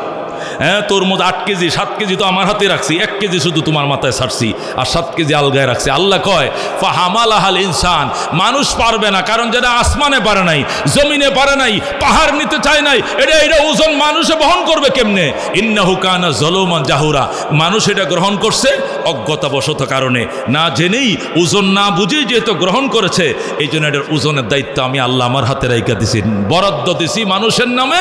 হ্যাঁ তরমুজ 8 কেজি 7 কেজি তো আমার হাতে রাখছি, 1 কেজি শুধু তোমার মাথায় ছাড়ছি আর 7 কেজি আলগায় রাখছি। আল্লাহ কয় ফাহামালাহাল ইনসান, মানুষ পারবে না, কারণ যেটা আসমানে পারে নাই, জমিনে পারে নাই, পাহাড় নিতে চায় নাই, এটা ওজন মানুষে বহন করবে কেমনে? ইন্নাহু কানা যালুমান জাহুরা, মানুষ এটা গ্রহণ করছে অজ্ঞতাবশত কারণে, না জেনেই ওজন না বুঝেই যেহেতু গ্রহণ করেছে, এই জন্য এটার ওজনের দায়িত্ব আমি আল্লাহ আমার হাতে রাইখা দিছি, বরাদ্দ দিছি মানুষের নামে,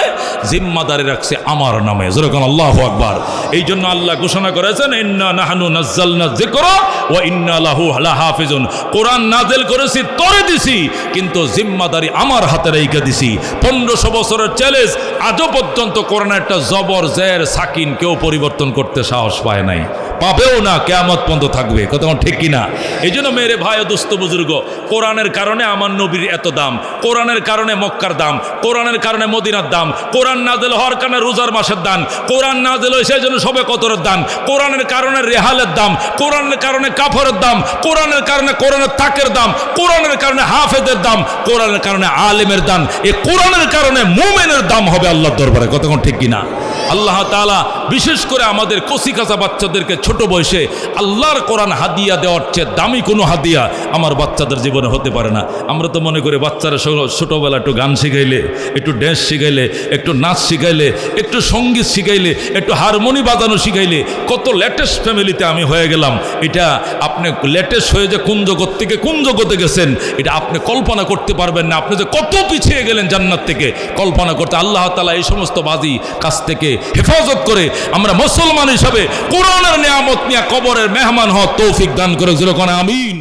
জিম্মাদারি রাখছে আমার নামে। যেরকম আল্লাহু আকবার। এই জন্য আল্লাহ ঘোষণা করেছেন ইন্না নাহনু নাযালনা যিকরা ওয়া ইন্না লাহু লাহাফিজুন, কোরআন নাযিল করেছি তোরে দিছি, কিন্তু জিম্মাদারি আমার হাতে রাইখা দিছি। 1500 বছরের চ্যালেঞ্জ, আজও পর্যন্ত কোরআনের একটা জবর জের সাকিন কেউ পরিবর্তন করতে সাহস পায় নাই, পাবেও না, কিয়ামত পর্যন্ত থাকবে। কথা ঠিক কিনা? এই জন্য মেরে ভাই ও দোস্ত বুজুর্গ, কোরআনের কারণে আমার নবীর এত দাম, কোরআনের কারণে মক্কার দাম, কোরআনের কারণে মদিনার দাম, কোরআন নাযিল হওয়ার কারণে রোজার মাসের দান, কোরআন নাযিল হয়েছে সেই জন্য সবে কদরের দান, কোরআনের কারণে রেহালের দাম, কোরআনের কারণে কাফরের দাম, কোরআনের কারণে কোরআনের তাকের দাম, কোরআনের কারণে হাফেজের দাম, কোরআনের কারণে আলেমের দাম, এই কোরআনের কারণে মুমিনের দাম হবে আল্লাহর দরবারে। কথা ঠিক কিনা? আল্লাহ তাআলা বিশেষ করে আমাদের কচিকাঁচা বাচ্চাদেরকে ছোট বয়সে আল্লাহর কোরআন হাদিয়া দেওয়ার চেয়ে দামি কোনো হাদিয়া আমার বাচ্চাদের জীবনে হতে পারে না। আমরা তো মনে করি বাচ্চারা ছোটোবেলা একটু গান শিখাইলে, একটু ড্যান্স শিখাইলে, একটু নাচ শিখাইলে, একটু সঙ্গীত শিখাইলে, একটু হারমোনি বাজানো শিখাইলে কত লেটেস্ট ফ্যামিলিতে আমি হয়ে গেলাম। এটা আপনি লেটেস্ট হয়ে যে কোন জগৎ থেকে কোন জগতে গেছেন এটা আপনি কল্পনা করতে পারবেন না। আপনি যে কত পিছিয়ে গেলেন জান্নাত থেকে কল্পনা করতে। আল্লাহ তাআলা এই সমস্ত বাজি কাছ থেকে হেফাজত করে আমরা মুসলমান হিসাবে কোরআনের নিয়ামত নিয়ে কবরের মেহমান হওয়ার তৌফিক দান করে। যেরকম আমিন।